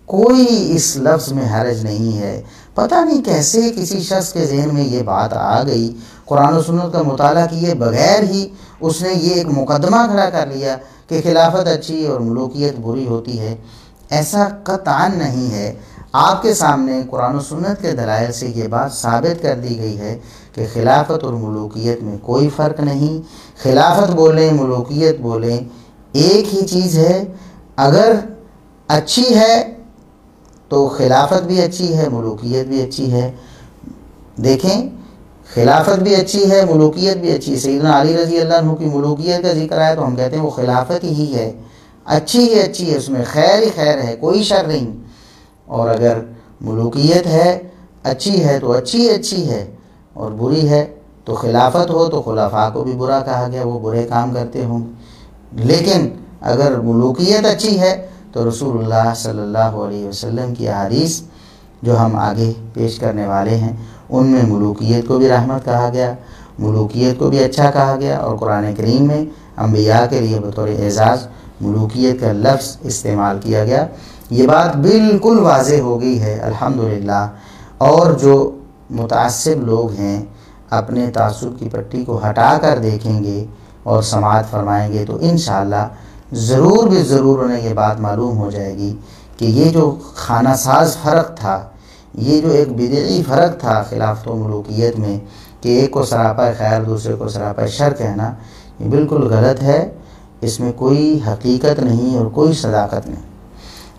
کوئی اس لفظ میں حرج نہیں ہے۔ پتہ نہیں کیسے کسی شخص کے ذہن میں یہ بات آ گئی، قرآن و سنت کا مطالعہ کیے بغیر ہی اس نے یہ ایک مقدمہ کھڑا کر لیا کہ خلافت اچھی اور ملوکیت بری ہوتی ہے۔ ایسا قطعاً نہیں ہے۔ آپ کے سامنے قرآن و سنت کے دلائل سے یہ بات ثابت کر دی گئی ہے کہ خلافت اور ملوکیت میں کوئی فرق نہیں. خلافت بولیں ملوکیت بولیں ایک ہی چیز ہے. اگر اچھی ہے تو خلافت بھی اچھی ہے، ملوکیت بھی اچھی ہے. دیکھیں خلافت بھی اچھی ہے، ملوکیت بھی اچھی ہے. سیدنا علی رضی اللہ عنہ کی ملوکیت کا ذکر آیا تو ہم کہتے ہیں وہ خلافت ہی ہے، اچھی ہی اچھی ہے، اس میں خیر ہی خیر ہے، کوئی شر نہیں. اور اگر ملوکیت ہے اچھی ہے تو اچھی اچھی ہے، اور بری ہے تو خلافت ہو تو خلفاء کو بھی برا کہا گیا، وہ برے کام کرتے ہوں. لیکن اگر ملوکیت اچھی ہے تو رسول اللہ صلی اللہ علیہ وسلم کی احادیث جو ہم آگے پیش کرنے والے ہیں ان میں ملوکیت کو بھی رحمت کہا گیا، ملوکیت کو بھی اچھا کہا گیا، اور قرآن کریم میں انبیاء کے لیے بطور اعزاز ملوکیت کا لفظ استعمال کیا گیا. یہ بات بالکل واضح ہو گئی ہے الحمدللہ. اور جو متعصب لوگ ہیں اپنے تعصب کی پٹی کو ہٹا کر دیکھیں گے اور سماعت فرمائیں گے تو انشاءاللہ ضرور بھی ضرور انہیں یہ بات معلوم ہو جائے گی کہ یہ جو خانہ ساز فرق تھا، یہ جو ایک بدعی فرق تھا خلافت و ملوکیت میں کہ ایک کو سراپا خیر دوسرے کو سراپا شر کہنا، یہ بالکل غلط ہے. اس میں کوئی حقیقت نہیں اور کوئی صداقت نہیں.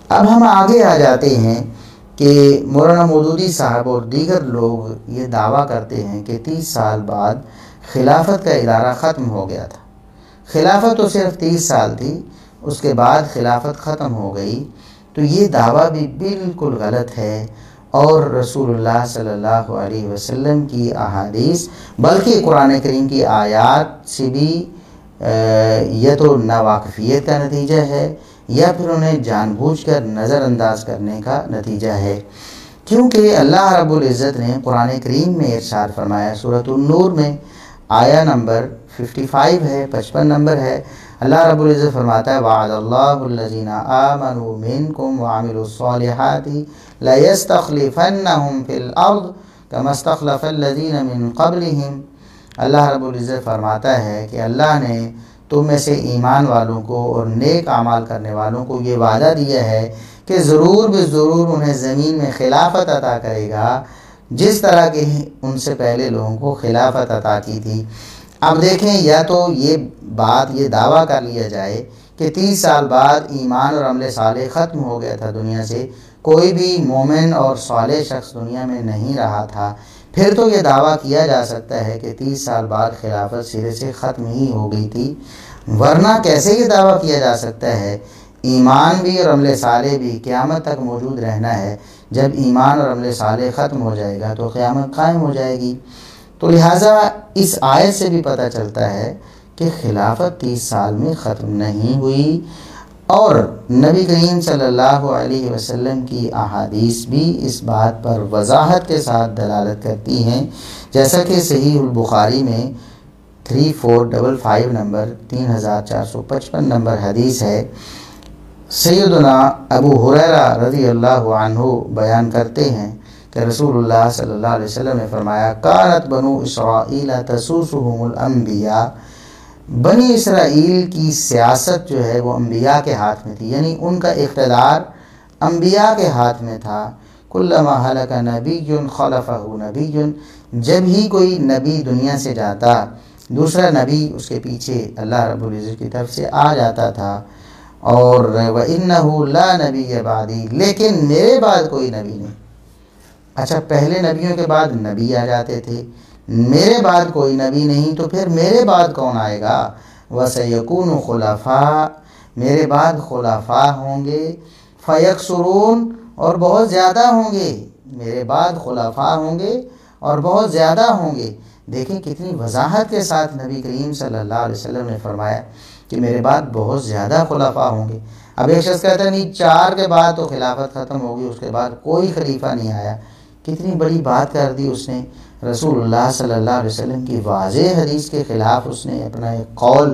اب ہم آگے آ جاتے ہیں کہ مولانا مودودی صاحب اور دیگر لوگ یہ دعویٰ کرتے ہیں کہ 30 سال بعد خلافت کا ادارہ ختم ہو گیا تھا. خلافت تو صرف 30 سال تھی، اس کے بعد خلافت ختم ہو گئی. تو یہ دعویٰ بھی بالکل غلط ہے، اور رسول اللہ صلی اللہ علیہ وسلم کی احادیث بلکہ قرآن کریم کی آیات سے بھی یا تو ناواقفیت کا نتیجہ ہے یا پھر انہیں جان بوجھ کر نظر انداز کرنے کا نتیجہ ہے. کیونکہ اللہ رب العزت نے قرآن کریم میں ارشاد فرمایا، سورۃ النور میں آیہ نمبر 55 ہے، 55 نمبر ہے. اللہ رب العزت فرماتا ہے وعد اللہ الذین آمنوا منکم وعملوا الصالحات لیستخلفنہم فی الارض کما استخلف الذین من قبلہم. اللہ رب العزت فرماتا ہے کہ اللہ نے تم میں سے ایمان والوں کو اور نیک اعمال کرنے والوں کو یہ وعدہ دیا ہے کہ ضرور بھی ضرور انہیں زمین میں خلافت عطا کرے گا جس طرح کہ ان سے پہلے لوگوں کو خلافت عطا کی تھی. اب دیکھیں یا تو یہ دعویٰ کر لیا جائے کہ 30 سال بعد ایمان اور عمل صالح ختم ہو گیا تھا دنیا سے، کوئی بھی مومن اور صالح شخص دنیا میں نہیں رہا تھا، پھر تو یہ دعویٰ کیا جا سکتا ہے کہ 30 سال بعد خلافت سرے سے ختم ہی ہو گئی تھی. ورنہ کیسے یہ دعویٰ کیا جا سکتا ہے؟ ایمان بھی اور عمل صالح بھی قیامت تک موجود رہنا ہے. جب ایمان اور عمل صالح ختم ہو جائے گا تو قیامت قائم ہو جائے گی. تو لہٰذا اس آیت سے بھی پتہ چلتا ہے کہ خلافت 30 سال میں ختم نہیں ہوئی، اور نبی کریم صلی اللہ علیہ وسلم کی احادیث بھی اس بات پر وضاحت کے ساتھ دلالت کرتی ہیں. جیسا کہ صحیح البخاری میں 3455 نمبر 3455 نمبر حدیث ہے. سیدنا ابو ہریرہ رضی اللہ عنہ بیان کرتے ہیں کہ رسول اللہ صلی اللہ علیہ وسلم نے فرمایا کانت بنو اسرائیل تسوسهم الانبیاء. بنی اسرائیل کی سیاست جو ہے وہ انبیاء کے ہاتھ میں تھی، یعنی ان کا اقتدار انبیاء کے ہاتھ میں تھا. کلما ہلک نبی خلفہ نبی، جب ہی کوئی نبی دنیا سے جاتا دوسرا نبی اس کے پیچھے اللہ رب العزت کی طرف سے آ جاتا تھا. اور وَإِنَّهُ لَا نَبِيَّ بَعْدِي، لیکن میرے بعد کوئی نبی نہیں. اچھا پہلے نبیوں کے بعد نبی آ جاتے تھے، میرے بعد کوئی نبی نہیں تو پھر میرے بعد کون آئے گا؟ وَسَيَكُونُ خُلَفَاء، میرے بعد خلفاء ہوں گے، فَيَكْثُرُونَ، اور بہت زیادہ ہوں گے. میرے بعد خلفاء ہوں گے اور بہت زیادہ ہوں گے. دیکھیں کتنی وضاحت کے ساتھ نبی کریم صلی اللہ علیہ وسلم نے فرمایا کہ میرے بعد بہت زیادہ خلفاء ہوں گے. اب ایک شخص کہتا ہے نہیں 4 کے بعد تو خلافت ختم ہوگی، اس کے بعد کوئی خلیفہ نہیں آیا. کتنی بڑی بات کر دی اس نے. رسول اللہ صلی اللہ علیہ وسلم کی واضح حدیث کے خلاف اس نے اپنا ایک قول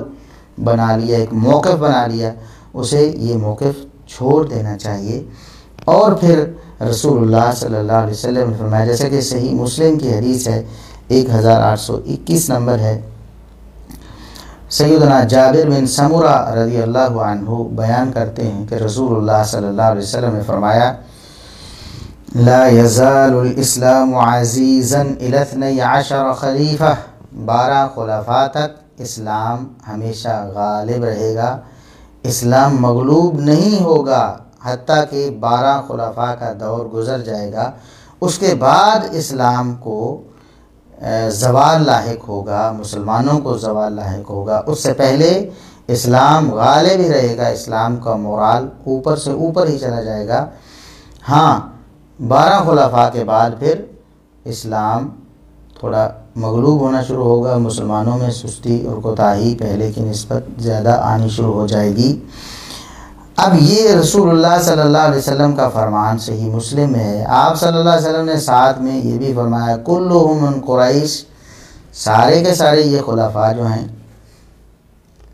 بنا لیا، ایک موقف بنا لیا. اسے یہ موقف چھوڑ دینا چاہیے. اور پھر رسول اللہ صلی اللہ علیہ وسلم نے فرمایا، جیسے کہ صحیح مسلم کی حدیث ہے 1821 نمبر ہے، سیدنا جابر بن سمرہ رضی اللہ عنہ بیان کرتے ہیں کہ رسول اللہ صلی اللہ علیہ وسلم نے فرمایا لا یزال الاسلام عزیزا الی 12 خلیفہ، 12 خلفاء تک اسلام ہمیشہ غالب رہے گا، اسلام مغلوب نہیں ہوگا حتیٰ کہ 12 خلفاء کا دور گزر جائے گا۔ اس کے بعد اسلام کو زوال لاحق ہوگا، مسلمانوں کو زوال لاحق ہوگا۔ اس سے پہلے اسلام غالب ہی رہے گا، اسلام کا مورال اوپر سے اوپر ہی چلا جائے گا۔ ہاں 12 خلفاء کے بعد پھر اسلام تھوڑا مغلوب ہونا شروع ہوگا، مسلمانوں میں سستی اور کوتاہی پہلے کی نسبت زیادہ آنی شروع ہو جائے گی۔ اب یہ رسول اللہ صلی اللہ علیہ وسلم کا فرمان صحیح مسلم میں ہے۔ آپ صلی اللہ علیہ وسلم نے ساتھ میں یہ بھی فرمایا کلہم من قریش، سارے کے سارے یہ خلفاء جو ہیں،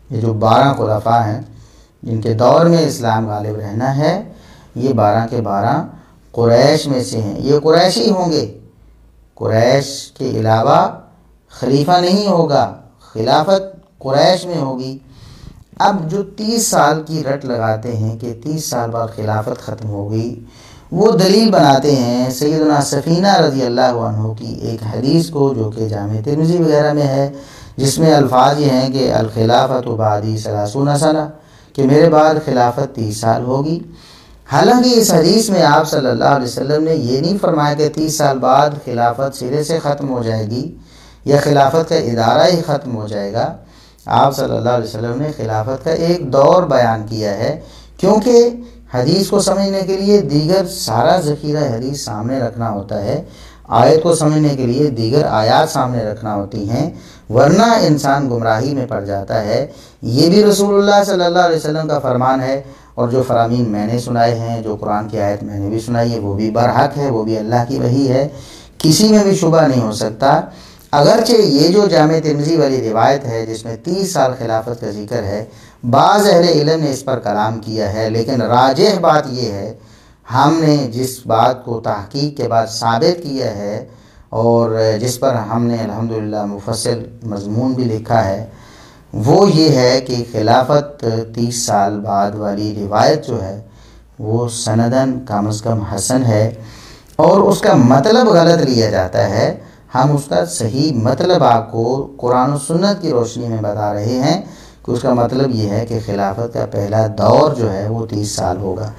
یہ جو 12 خلفاء ہیں جن کے دور میں اسلام غالب رہنا ہے، یہ 12 کے 12 قریش میں سے ہیں، یہ قریشی ہوں گے۔ قریش کے علاوہ خلیفہ نہیں ہوگا، خلافت قریش میں ہوگی۔ اب جو 30 سال کی رٹ لگاتے ہیں کہ 30 سال بعد خلافت ختم ہوگی، وہ دلیل بناتے ہیں سیدنا سفینہ رضی اللہ عنہ کی ایک حدیث کو جو کہ جامع ترمذی وغیرہ میں ہے، جس میں الفاظ یہ ہیں کہ الخلافۃ بعدی 30 سنہ، کہ میرے بعد خلافت 30 سال ہوگی۔ حالانکہ اس حدیث میں آپ صلی اللہ علیہ وسلم نے یہ نہیں فرمایا کہ 30 سال بعد خلافت سرے سے ختم ہو جائے گی یا خلافت کا ادارہ ہی ختم ہو جائے گا۔ آپ صلی اللہ علیہ وسلم نے خلافت کا ایک دور بیان کیا ہے، کیونکہ حدیث کو سمجھنے کے لیے دیگر سارا ذخیرہ حدیث سامنے رکھنا ہوتا ہے، آیت کو سمجھنے کے لیے دیگر آیات سامنے رکھنا ہوتی ہیں، ورنہ انسان گمراہی میں پڑ جاتا ہے۔ یہ بھی رسول اللہ صلی اللہ علیہ وسلم کا فرمان ہے، اور جو فرامین میں نے سنائے ہیں، جو قرآن کی آیت میں نے بھی سنائی ہے، وہ بھی برحق ہے، وہ بھی اللہ کی وحی ہے، کسی میں بھی شبہ نہیں ہو سکتا۔ اگرچہ یہ جو جامع ترمذی والی روایت ہے جس میں 30 سال خلافت کا ذکر ہے، بعض اہل علم نے اس پر کلام کیا ہے، لیکن راجح بات یہ ہے، ہم نے جس بات کو تحقیق کے بعد ثابت کیا ہے اور جس پر ہم نے الحمدللہ مفصل مضمون بھی لکھا ہے، وہ یہ ہے کہ خلافت 30 سال بعد والی روایت جو ہے وہ سندن کم از کم حسن ہے، اور اس کا مطلب غلط لیا جاتا ہے۔ ہم اس کا صحیح مطلب آپ کو قرآن و سنت کی روشنی میں بتا رہے ہیں کہ اس کا مطلب یہ ہے کہ خلافت کا پہلا دور جو ہے وہ 30 سال ہوگا۔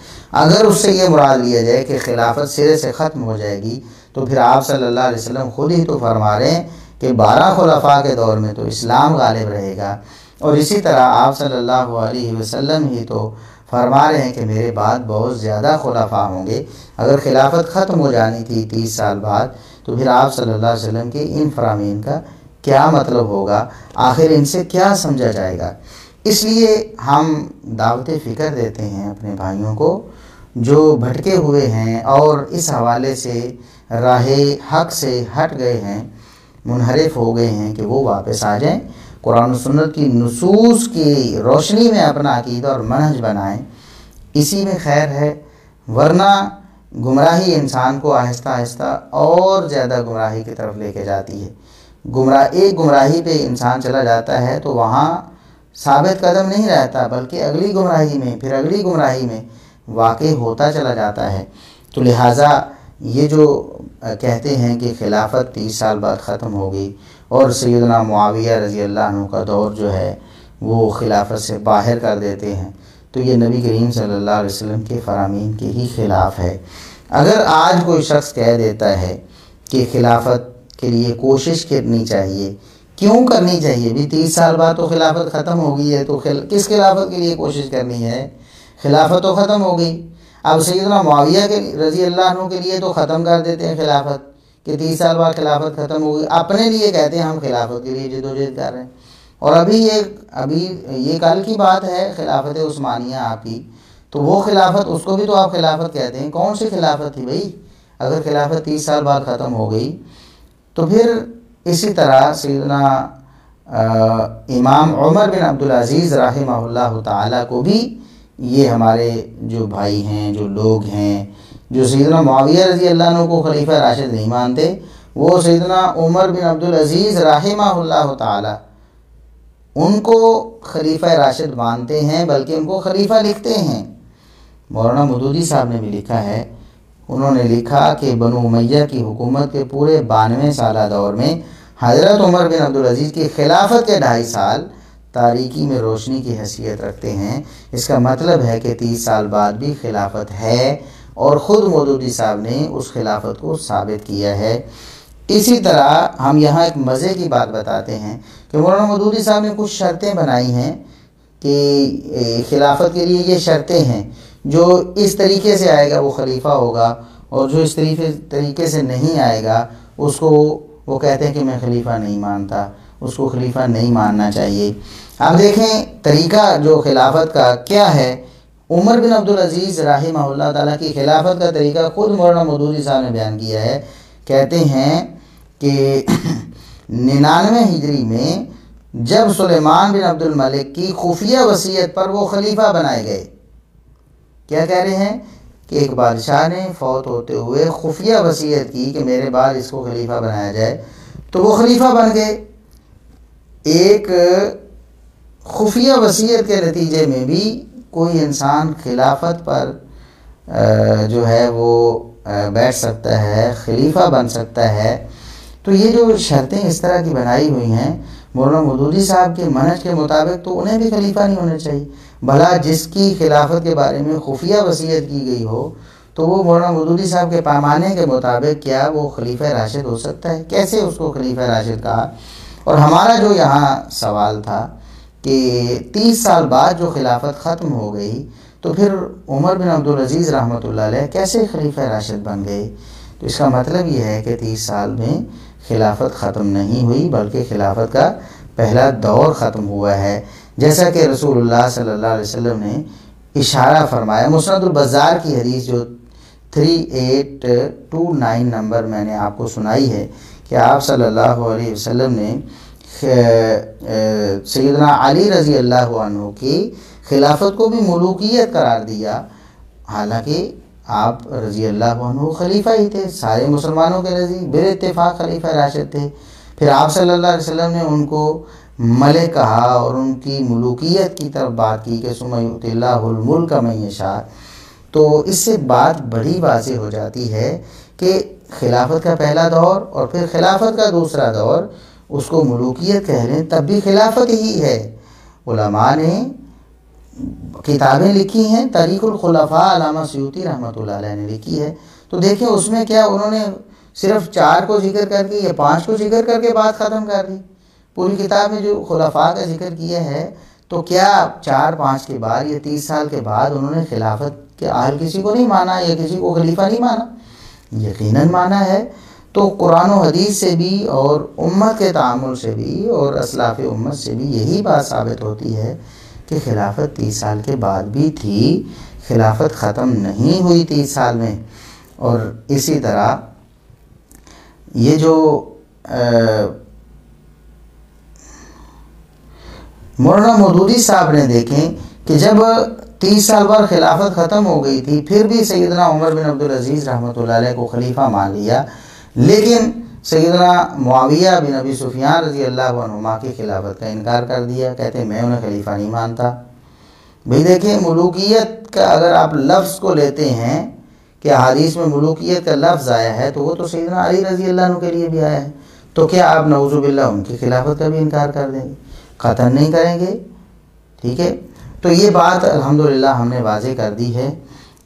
اگر اس سے یہ مراد لیا جائے کہ خلافت سرے سے ختم ہو جائے گی، تو پھر آپ صلی اللہ علیہ وسلم خود ہی تو فرما رہے ہیں کہ 12 خلفاء کے دور میں تو اسلام غالب رہے گا، اور اسی طرح آپ صلی اللہ علیہ وسلم ہی تو فرما رہے ہیں کہ میرے بعد بہت زیادہ خلفاء ہوں گے۔ اگر خلافت ختم ہو جانی تھی 30 سال بعد، تو پھر آپ صلی اللہ علیہ وسلم کے ان فرامین کا کیا مطلب ہوگا، آخر ان سے کیا سمجھا جائے گا؟ اس لیے ہم دعوت فکر دیتے ہیں اپنے بھائیوں کو جو بھٹکے ہوئے ہیں اور اس حوالے سے راہ حق سے ہٹ گئے ہیں، منحرف ہو گئے ہیں، کہ وہ واپس آ جائیں، قرآن و سنت کی نصوص کی روشنی میں اپنا عقیدہ اور منہج بنائیں، اسی میں خیر ہے۔ ورنہ گمراہی انسان کو آہستہ آہستہ اور زیادہ گمراہی کی طرف لے کے جاتی ہے۔ ایک گمراہی پہ انسان چلا جاتا ہے تو وہاں ثابت قدم نہیں رہتا، بلکہ اگلی گمراہی میں، پھر اگلی گمراہی میں واقع ہوتا چلا جاتا ہے۔ تو لہٰذا یہ جو کہتے ہیں کہ خلافت 30 سال بعد ختم ہوگی اور سیدنا معاویہ رضی اللہ عنہ کا دور جو ہے وہ خلافت سے باہر کر دیتے ہیں، تو یہ نبی کریم صلی اللہ علیہ وسلم کے فرامین کے ہی خلاف ہے۔ اگر آج کوئی شخص کہہ دیتا ہے کہ خلافت کے لیے کوشش کرنی چاہیے، کیوں کرنی چاہیے بھی؟ 30 سال بعد تو خلافت ختم ہو گئی ہے، تو کس خلافت کے لیے کوشش کرنی ہے؟ خلافت تو ختم ہو گئی۔ اب سیدنا معاویہ کے رضی اللہ عنہ کے لیے تو ختم کر دیتے ہیں خلافت، کہ 30 سال بعد خلافت ختم ہو گئی، اپنے لیے کہتے ہیں ہم خلافت کے لیے جدوجہد کر رہے ہیں۔ اور ابھی یہ کل کی بات ہے خلافت عثمانیہ آپ کی، تو وہ خلافت، اس کو بھی تو آپ خلافت کہتے ہیں، کون سی خلافت تھی بھائی؟ اگر خلافت 30 سال بعد ختم ہو گئی تو پھر اسی طرح سیدنا امام عمر بن عبدالعزیز رحمہ اللہ تعالیٰ کو بھی یہ ہمارے جو بھائی ہیں، جو لوگ ہیں، جو سیدنا معاویہ رضی اللہ عنہ کو خلیفہ راشد نہیں مانتے، وہ سیدنا عمر بن عبدالعزیز رحمہ اللہ تعالیٰ ان کو خلیفہ راشد مانتے ہیں، بلکہ ان کو خلیفہ لکھتے ہیں۔ مولانا مودودی صاحب نے بھی لکھا ہے، انہوں نے لکھا کہ بنو امیہ کی حکومت کے پورے 92 سالہ دور میں حضرت عمر بن عبدالعزیز کی خلافت کے 2.5 سال تاریکی میں روشنی کی حیثیت رکھتے ہیں۔ اس کا مطلب ہے کہ 30 سال بعد بھی خلافت ہے، اور خود مودودی صاحب نے اس خلافت کو ثابت کیا ہے۔ اسی طرح ہم یہاں ایک مزے کی بات بتاتے ہیں کہ مولانا مودودی صاحب نے کچھ شرطیں بنائی ہیں کہ خلافت کے لیے یہ شرطیں ہیں، جو اس طریقے سے آئے گا وہ خلیفہ ہوگا، اور جو اس طریقے سے نہیں آئے گا اس کو وہ کہتے ہیں کہ میں خلیفہ نہیں مانتا، اس کو خلیفہ نہیں ماننا چاہیے۔ آپ دیکھیں طریقہ جو خلافت کا کیا ہے۔ عمر بن عبدالعزیز رحمہ اللہ تعالیٰ کی خلافت کا طریقہ خود مولانا مودودی صاحب نے بیان کیا ہے۔ کہتے ہیں کہ 99 ہجری میں جب سلیمان بن عبد الملک کی خفیہ وصیت پر وہ خلیفہ بنائے گئے، کیا کہہ رہے ہیں کہ ایک بادشاہ نے فوت ہوتے ہوئے خفیہ وصیت کی کہ میرے بعد اس کو خلیفہ بنایا جائے، تو وہ خلیفہ بن گئے۔ ایک خفیہ وصیت کے نتیجے میں بھی کوئی انسان خلافت پر جو ہے وہ بیٹھ سکتا ہے، خلیفہ بن سکتا ہے۔ تو یہ جو شرطیں اس طرح کی بنائی ہوئی ہیں مولانا مودودی صاحب کے منہج کے مطابق، تو انہیں بھی خلیفہ نہیں ہونا چاہیے۔ بھلا جس کی خلافت کے بارے میں خفیہ وصیت کی گئی ہو تو وہ مولانا مودودی صاحب کے پیمانے کے مطابق کیا وہ خلیفہ راشد ہو سکتا ہے؟ کیسے اس کو خلیفہ راشد کہا؟ اور ہمارا جو یہاں سوال تھا کہ 30 سال بعد جو خلافت ختم ہو گئی تو پھر عمر بن عبدالعزیز رحمۃ اللہ علیہ کیسے خلیفہ راشد بن گئے؟ تو اس کا مطلب یہ ہے کہ 30 سال میں خلافت ختم نہیں ہوئی، بلکہ خلافت کا پہلا دور ختم ہوا ہے، جیسا کہ رسول اللہ صلی اللہ علیہ وسلم نے اشارہ فرمایا۔ مسند البزار کی حدیث جو 3829 نمبر میں نے آپ کو سنائی ہے کہ آپ صلی اللہ علیہ وسلم نے سیدنا علی رضی اللہ عنہ کی خلافت کو بھی ملوکیت قرار دیا، حالانکہ آپ رضی اللہ عنہ خلیفہ ہی تھے، سارے مسلمانوں کے نزدیک بال اتفاق خلیفہ راشد تھے۔ پھر آپ صلی اللہ علیہ وسلم نے ان کو ملک کہا اور ان کی ملوکیت کی طرف بات کی کہ ثم یؤتی اللہ الملک من یشاء۔ تو اس سے بات بڑی واضح ہو جاتی ہے کہ خلافت کا پہلا دور اور پھر خلافت کا دوسرا دور، اس کو ملوکیت کہہ لیں تب بھی خلافت ہی ہے۔ علماء نے کتابیں لکھی ہیں، تاریخ الخلفاء علامہ سیوطی رحمۃ اللہ علیہ نے لکھی ہے، تو دیکھیں اس میں کیا انہوں نے صرف 4 کو ذکر کر کے یا 5 کو ذکر کر کے بات ختم کر دی۔ پوری کتاب میں جو خلفاء کا ذکر کیا ہے تو کیا 4-5 کے بعد یا 30 سال کے بعد انہوں نے خلافت کے اہل کسی کو نہیں مانا یا کسی کو خلیفہ نہیں مانا؟ یقیناً مانا ہے۔ تو قرآن و حدیث سے بھی اور امت کے تعامل سے بھی اور اسلاف امت سے بھی یہی بات ثابت ہوتی ہے کہ خلافت 30 سال کے بعد بھی تھی، خلافت ختم نہیں ہوئی 30 سال میں۔ اور اسی طرح یہ جو مولانا مودودی صاحب نے دیکھیں کہ جب 30 سال بعد خلافت ختم ہو گئی تھی پھر بھی سیدنا عمر بن عبدالعزیز رحمۃ اللہ علیہ کو خلیفہ مان لیا، لیکن سیدنا معاویہ بن ابی سفیان رضی اللہ عنہما کی خلافت کا انکار کر دیا، کہتے ہیں میں انہیں خلیفہ نہیں مانتا۔ بھئی دیکھیں ملوکیت کا اگر آپ لفظ کو لیتے ہیں کہ حدیث میں ملوکیت کا لفظ آیا ہے تو وہ تو سیدنا علی رضی اللہ عنہ کے لیے بھی آیا ہے، تو کیا آپ نعوذ باللہ ان کی خلافت کا بھی انکار کر دیں گے؟ قطعاً نہیں کریں گے۔ ٹھیک ہے، تو یہ بات الحمدللہ ہم نے واضح کر دی ہے۔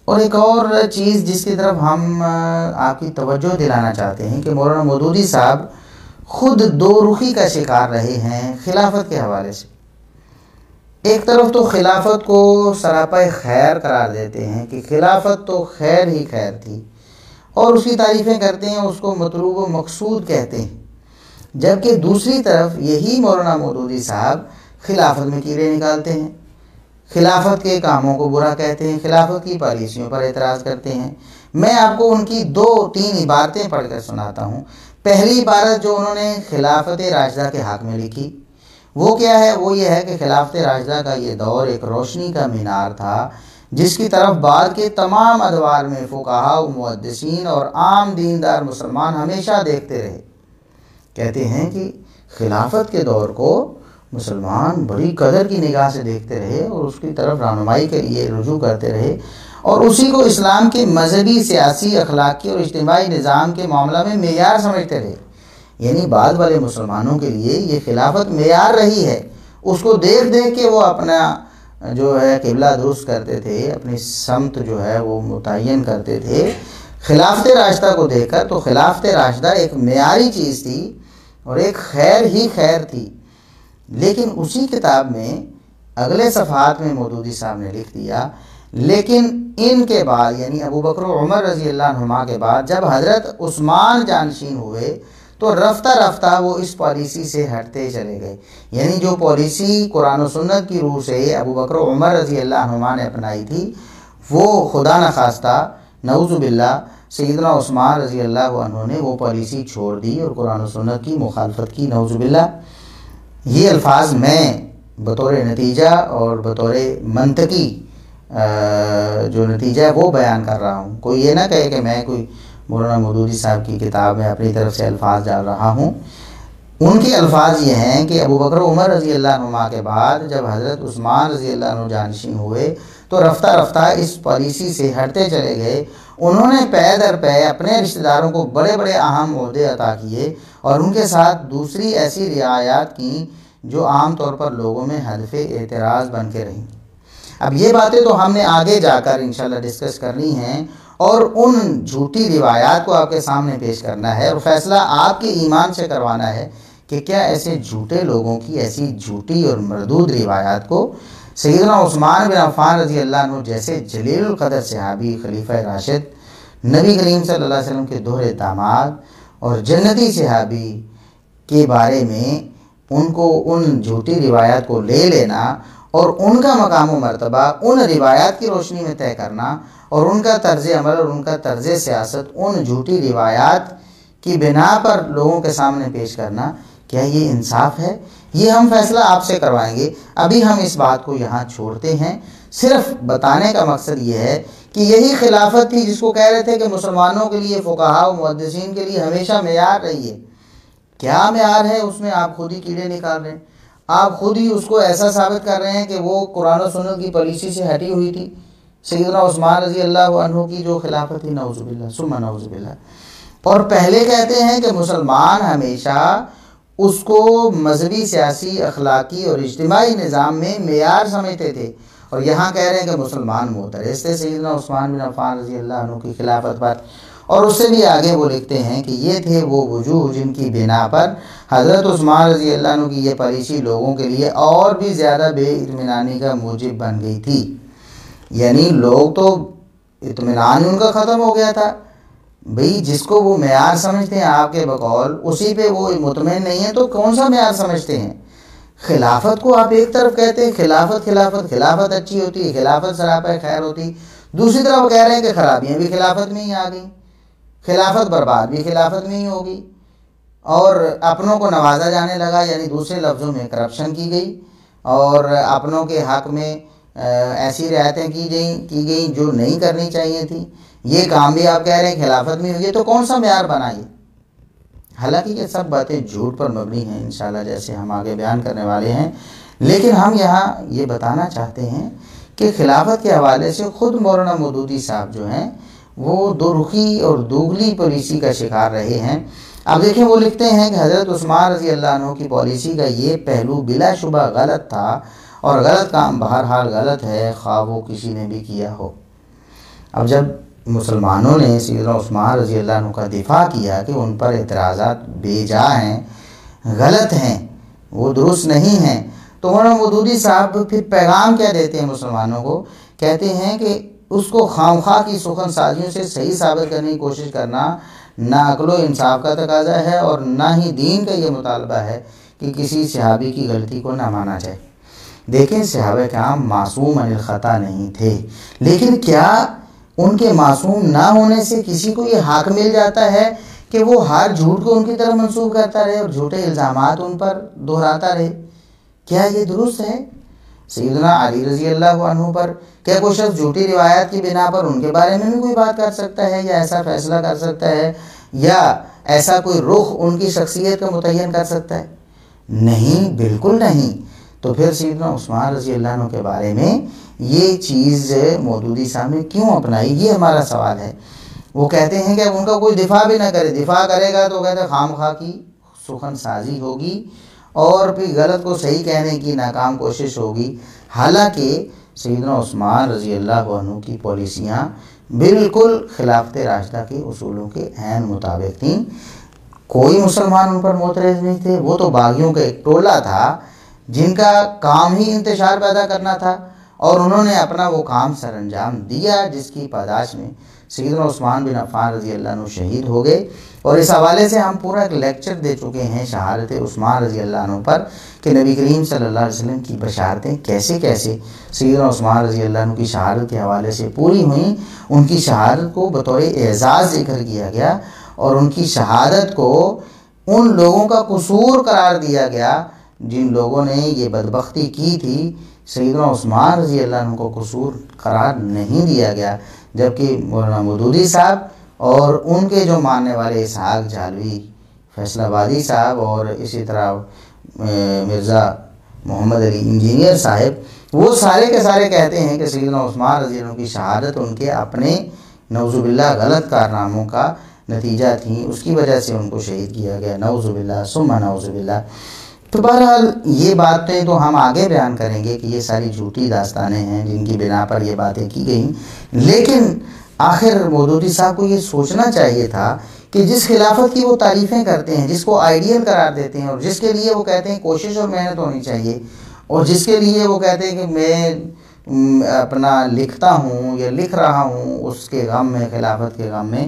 اور ایک اور چیز جس کی طرف ہم آپ کی توجہ دلانا چاہتے ہیں کہ مولانا مودودی صاحب خود دو رخی کا شکار رہے ہیں خلافت کے حوالے سے۔ ایک طرف تو خلافت کو سراپا خیر قرار دیتے ہیں کہ خلافت تو خیر ہی خیر تھی اور اس کی تعریفیں کرتے ہیں، اس کو مطلوب و مقصود کہتے ہیں، جبکہ دوسری طرف یہی مولانا مودودی صاحب خلافت میں کیڑے نکالتے ہیں، خلافت کے کاموں کو برا کہتے ہیں، خلافت کی پالیسیوں پر اعتراض کرتے ہیں۔ میں آپ کو ان کی 2-3 عبارتیں پڑھ کر سناتا ہوں۔ پہلی عبارت جو انہوں نے خلافت راشدہ کے حق میں لکھی وہ کیا ہے؟ وہ یہ ہے کہ خلافت راشدہ کا یہ دور ایک روشنی کا مینار تھا جس کی طرف بعد کے تمام ادوار میں فقہاء و محدثین اور عام دیندار مسلمان ہمیشہ دیکھتے رہے۔ کہتے ہیں کہ خلافت کے دور کو مسلمان بڑی قدر کی نگاہ سے دیکھتے رہے اور اس کی طرف رہنمائی کے لیے رجوع کرتے رہے، اور اسی کو اسلام کے مذہبی، سیاسی، اخلاقی اور اجتماعی نظام کے معاملہ میں معیار سمجھتے رہے۔ یعنی بعد والے مسلمانوں کے لیے یہ خلافت معیار رہی ہے، اس کو دیکھ دیکھ کے وہ اپنا جو ہے قبلہ درست کرتے تھے، اپنی سمت جو ہے وہ متعین کرتے تھے خلافت راشدہ کو دیکھ کر۔ تو خلافت راشدہ ایک معیاری چیز تھی اور ایک خیر ہی خیر تھی۔ لیکن اسی کتاب میں اگلے صفحات میں مودودی صاحب نے لکھ دیا، لیکن ان کے بعد یعنی ابو بکر و عمر رضی اللہ عنہما کے بعد جب حضرت عثمان جانشین ہوئے تو رفتہ رفتہ وہ اس پالیسی سے ہٹتے چلے گئے۔ یعنی جو پالیسی قرآن و سنت کی روح سے ابو بکر و عمر رضی اللہ عنہما نے اپنائی تھی، وہ خدا نخواستہ نعوذ باللہ سیدنا عثمان رضی اللہ عنہ نے وہ پالیسی چھوڑ دی اور قرآن و سنت کی مخالفت کی، نعوذ باللہ۔ یہ الفاظ میں بطور نتیجہ اور بطور منطقی جو نتیجہ ہے وہ بیان کر رہا ہوں۔ کوئی یہ نہ کہے کہ میں کوئی مولانا مودودی صاحب کی کتاب میں اپنی طرف سے الفاظ ڈال رہا ہوں۔ ان کے الفاظ یہ ہیں کہ ابو بکر عمر رضی اللہ عنہ کے بعد جب حضرت عثمان رضی اللہ عنہ جانشین ہوئے تو رفتہ رفتہ اس پالیسی سے ہٹتے چلے گئے۔ انہوں نے پے در پے اپنے رشتہ داروں کو بڑے بڑے اہم عہدے عطا کیے اور ان کے ساتھ دوسری ایسی رعایات کیں جو عام طور پر لوگوں میں ہدف اعتراض بن کے رہیں۔ اب یہ باتیں تو ہم نے آگے جا کر انشاءاللہ ڈسکس کرنی ہیں اور ان جھوٹی روایات کو آپ کے سامنے پیش کرنا ہے اور فیصلہ آپ کے ایمان سے کروانا ہے کہ کیا ایسے جھوٹے لوگوں کی ایسی جھوٹی اور مردود روایات کو سیدنا عثمان بن عفان رضی اللہ عنہ جیسے جلیل القدر صحابی، خلیفہ راشد، نبی کریم صلی اللہ علیہ وسلم کے دوہرے داماد اور جنتی صحابی کے بارے میں ان کو ان جھوٹی روایات کو لے لینا اور ان کا مقام و مرتبہ ان روایات کی روشنی میں طے کرنا اور ان کا طرز عمل اور ان کا طرز سیاست ان جھوٹی روایات کی بنا پر لوگوں کے سامنے پیش کرنا، کیا یہ انصاف ہے؟ یہ ہم فیصلہ آپ سے کروائیں گے۔ ابھی ہم اس بات کو یہاں چھوڑتے ہیں، صرف بتانے کا مقصد یہ ہے کہ یہی خلافت تھی جس کو کہہ رہے تھے کہ مسلمانوں کے لیے، فقہاء و محدثین کے لیے ہمیشہ معیار رہی ہے۔ کیا معیار ہے اس میں آپ خود ہی کیڑے نکال رہے ہیں، آپ خود ہی اس کو ایسا ثابت کر رہے ہیں کہ وہ قرآن و سنت کی پالیسی سے ہٹی ہوئی تھی۔ سیدنا عثمان رضی اللہ عنہ کی جو خلافت تھی، نعوذ باللہ ثم نعوذ باللہ، اور پہلے کہتے ہیں کہ مسلمان ہمیشہ اس کو مذہبی، سیاسی، اخلاقی اور اجتماعی نظام میں معیار سمجھتے تھے، اور یہاں کہہ رہے ہیں کہ مسلمان معترض تھے سیدنا عثمان بن عفان رضی اللہ عنہ کی خلافت پر۔ اور اس سے بھی آگے وہ لکھتے ہیں کہ یہ تھے وہ وجوہ جن کی بنا پر حضرت عثمان رضی اللہ عنہ کی یہ پالیسی لوگوں کے لیے اور بھی زیادہ بے اطمینانی کا موجب بن گئی تھی۔ یعنی لوگ تو اطمینان ان کا ختم ہو گیا تھا، بھئی جس کو وہ معیار سمجھتے ہیں آپ کے بقول، اسی پہ وہ مطمئن نہیں ہے تو کون سا معیار سمجھتے ہیں؟ خلافت کو آپ ایک طرف کہتے ہیں خلافت اچھی ہوتی ہے، خلافت سراپا خیر ہوتی، دوسری طرف کہہ رہے ہیں کہ خرابیاں بھی خلافت میں ہی آ گئیں، خلافت برباد بھی خلافت میں ہی ہوگی، اور اپنوں کو نوازا جانے لگا، یعنی دوسرے لفظوں میں کرپشن کی گئی اور اپنوں کے حق میں ایسی رعایتیں کی گئیں جو نہیں کرنی چاہیے تھیں۔ یہ کام بھی آپ کہہ رہے ہیں خلافت میں ہوئی، تو کون سا معیار بنائیے؟ حالانکہ یہ سب باتیں جھوٹ پر مبنی ہیں انشاءاللہ، جیسے ہم آگے بیان کرنے والے ہیں، لیکن ہم یہاں یہ بتانا چاہتے ہیں کہ خلافت کے حوالے سے خود مولانا مودودی صاحب جو ہیں وہ دو رخی اور دوگلی پالیسی کا شکار رہے ہیں۔ اب دیکھیں وہ لکھتے ہیں کہ حضرت عثمان رضی اللہ عنہ کی پالیسی کا یہ پہلو بلا شبہ غلط تھا، اور غلط کام بہرحال غلط ہے، خواہ وہ کسی نے بھی کیا ہو۔ اب جب مسلمانوں نے سیدنا عثمان رضی اللہ عنہ کا دفاع کیا کہ ان پر اعتراضات بے جا ہیں، غلط ہیں، وہ درست نہیں ہیں، تو مولانا مودودی صاحب پھر پیغام کیا دیتے ہیں مسلمانوں کو؟ کہتے ہیں کہ اس کو خواہ کی سخن سازیوں سے صحیح ثابت کرنے کی کوشش کرنا نہ عقل و انصاف کا تقاضا ہے اور نہ ہی دین کا یہ مطالبہ ہے کہ کسی صحابی کی غلطی کو نہ مانا جائے۔ دیکھیں صحابہ کرام معصوم عن الخطا نہیں تھے، لیکن کیا ان کے معصوم نہ ہونے سے کسی کو یہ حق مل جاتا ہے کہ وہ ہر جھوٹ کو ان کی طرف منسوب کرتا رہے اور جھوٹے الزامات ان پر دہراتا رہے؟ کیا یہ درست ہے؟ سیدنا علی رضی اللہ عنہ پر کیا کوئی شخص جھوٹی روایات کی بنا پر ان کے بارے میں بھی کوئی بات کر سکتا ہے، یا ایسا فیصلہ کر سکتا ہے، یا ایسا کوئی رخ ان کی شخصیت کا متعین کر سکتا ہے؟ نہیں، بالکل نہیں۔ تو پھر سیدنا عثمان رضی اللہ عنہ کے بارے میں یہ چیز مودودی صاحب نے کیوں اپنائی، یہ ہمارا سوال ہے۔ وہ کہتے ہیں کہ اب ان کا کوئی دفاع بھی نہ کرے، دفاع کرے گا تو کہتے ہیں خام خواہ کی سخن سازی ہوگی اور پھر غلط کو صحیح کہنے کی ناکام کوشش ہوگی۔ حالانکہ سیدنا عثمان رضی اللہ عنہ کی پالیسیاں بالکل خلافت راشدہ کے اصولوں کے عین مطابق تھیں، کوئی مسلمان ان پر معترض نہیں تھے۔ وہ تو باغیوں کا ایک ٹولہ تھا جن کا کام ہی انتشار پیدا کرنا تھا، اور انہوں نے اپنا وہ کام سر انجام دیا، جس کی پاداش میں سیدنا عثمان بن عفان رضی اللہ عنہ شہید ہو گئے۔ اور اس حوالے سے ہم پورا ایک لیکچر دے چکے ہیں شہادت عثمان رضی اللہ عنہ پر، کہ نبی کریم صلی اللہ علیہ وسلم کی بشارتیں کیسے کیسے سیدنا عثمان رضی اللہ عنہ کی شہادت کے حوالے سے پوری ہوئیں۔ ان کی شہادت کو بطور اعزاز ذکر کیا گیا، اور ان کی شہادت کو ان لوگوں کا قصور قرار دیا گیا جن لوگوں نے یہ بدبختی کی تھی۔ سیدنا عثمان رضی اللہ عنہ کو قصور قرار نہیں دیا گیا، جبکہ مولانا مودودی صاحب اور ان کے جو ماننے والے اسحاق جھالوی فیصل آبادی صاحب اور اسی طرح مرزا محمد علی انجینئر صاحب، وہ سارے کے سارے کہتے ہیں کہ سیدنا عثمان رضی اللہ عنہ کی شہادت ان کے اپنے نعوذ باللہ غلط کارناموں کا نتیجہ تھیں، اس کی وجہ سے ان کو شہید کیا گیا، نعوذ باللہ ثم نعوذ باللہ۔ تو بہرحال یہ باتیں تو ہم آگے بیان کریں گے کہ یہ ساری جھوٹی داستانیں ہیں جن کی بنا پر یہ باتیں کی گئیں، لیکن آخر مودودی صاحب کو یہ سوچنا چاہیے تھا کہ جس خلافت کی وہ تعریفیں کرتے ہیں، جس کو آئیڈیل قرار دیتے ہیں، اور جس کے لیے وہ کہتے ہیں کوشش اور محنت ہونی چاہیے، اور جس کے لیے وہ کہتے ہیں کہ میں اپنا لکھتا ہوں یا لکھ رہا ہوں اس کے غم میں، خلافت کے غم میں،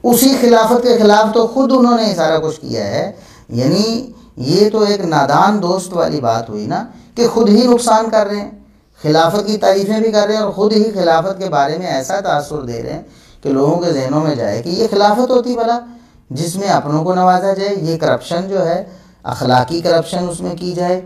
اسی خلافت کے خلاف تو خود انہوں نے سارا کچھ کیا ہے۔ یعنی یہ تو ایک نادان دوست والی بات ہوئی نا، کہ خود ہی نقصان کر رہے ہیں، خلافت کی تعریفیں بھی کر رہے ہیں، اور خود ہی خلافت کے بارے میں ایسا تاثر دے رہے ہیں کہ لوگوں کے ذہنوں میں جائے کہ یہ خلافت ہوتی بھلا جس میں اپنوں کو نوازا جائے، یہ کرپشن جو ہے اخلاقی کرپشن اس میں کی جائے،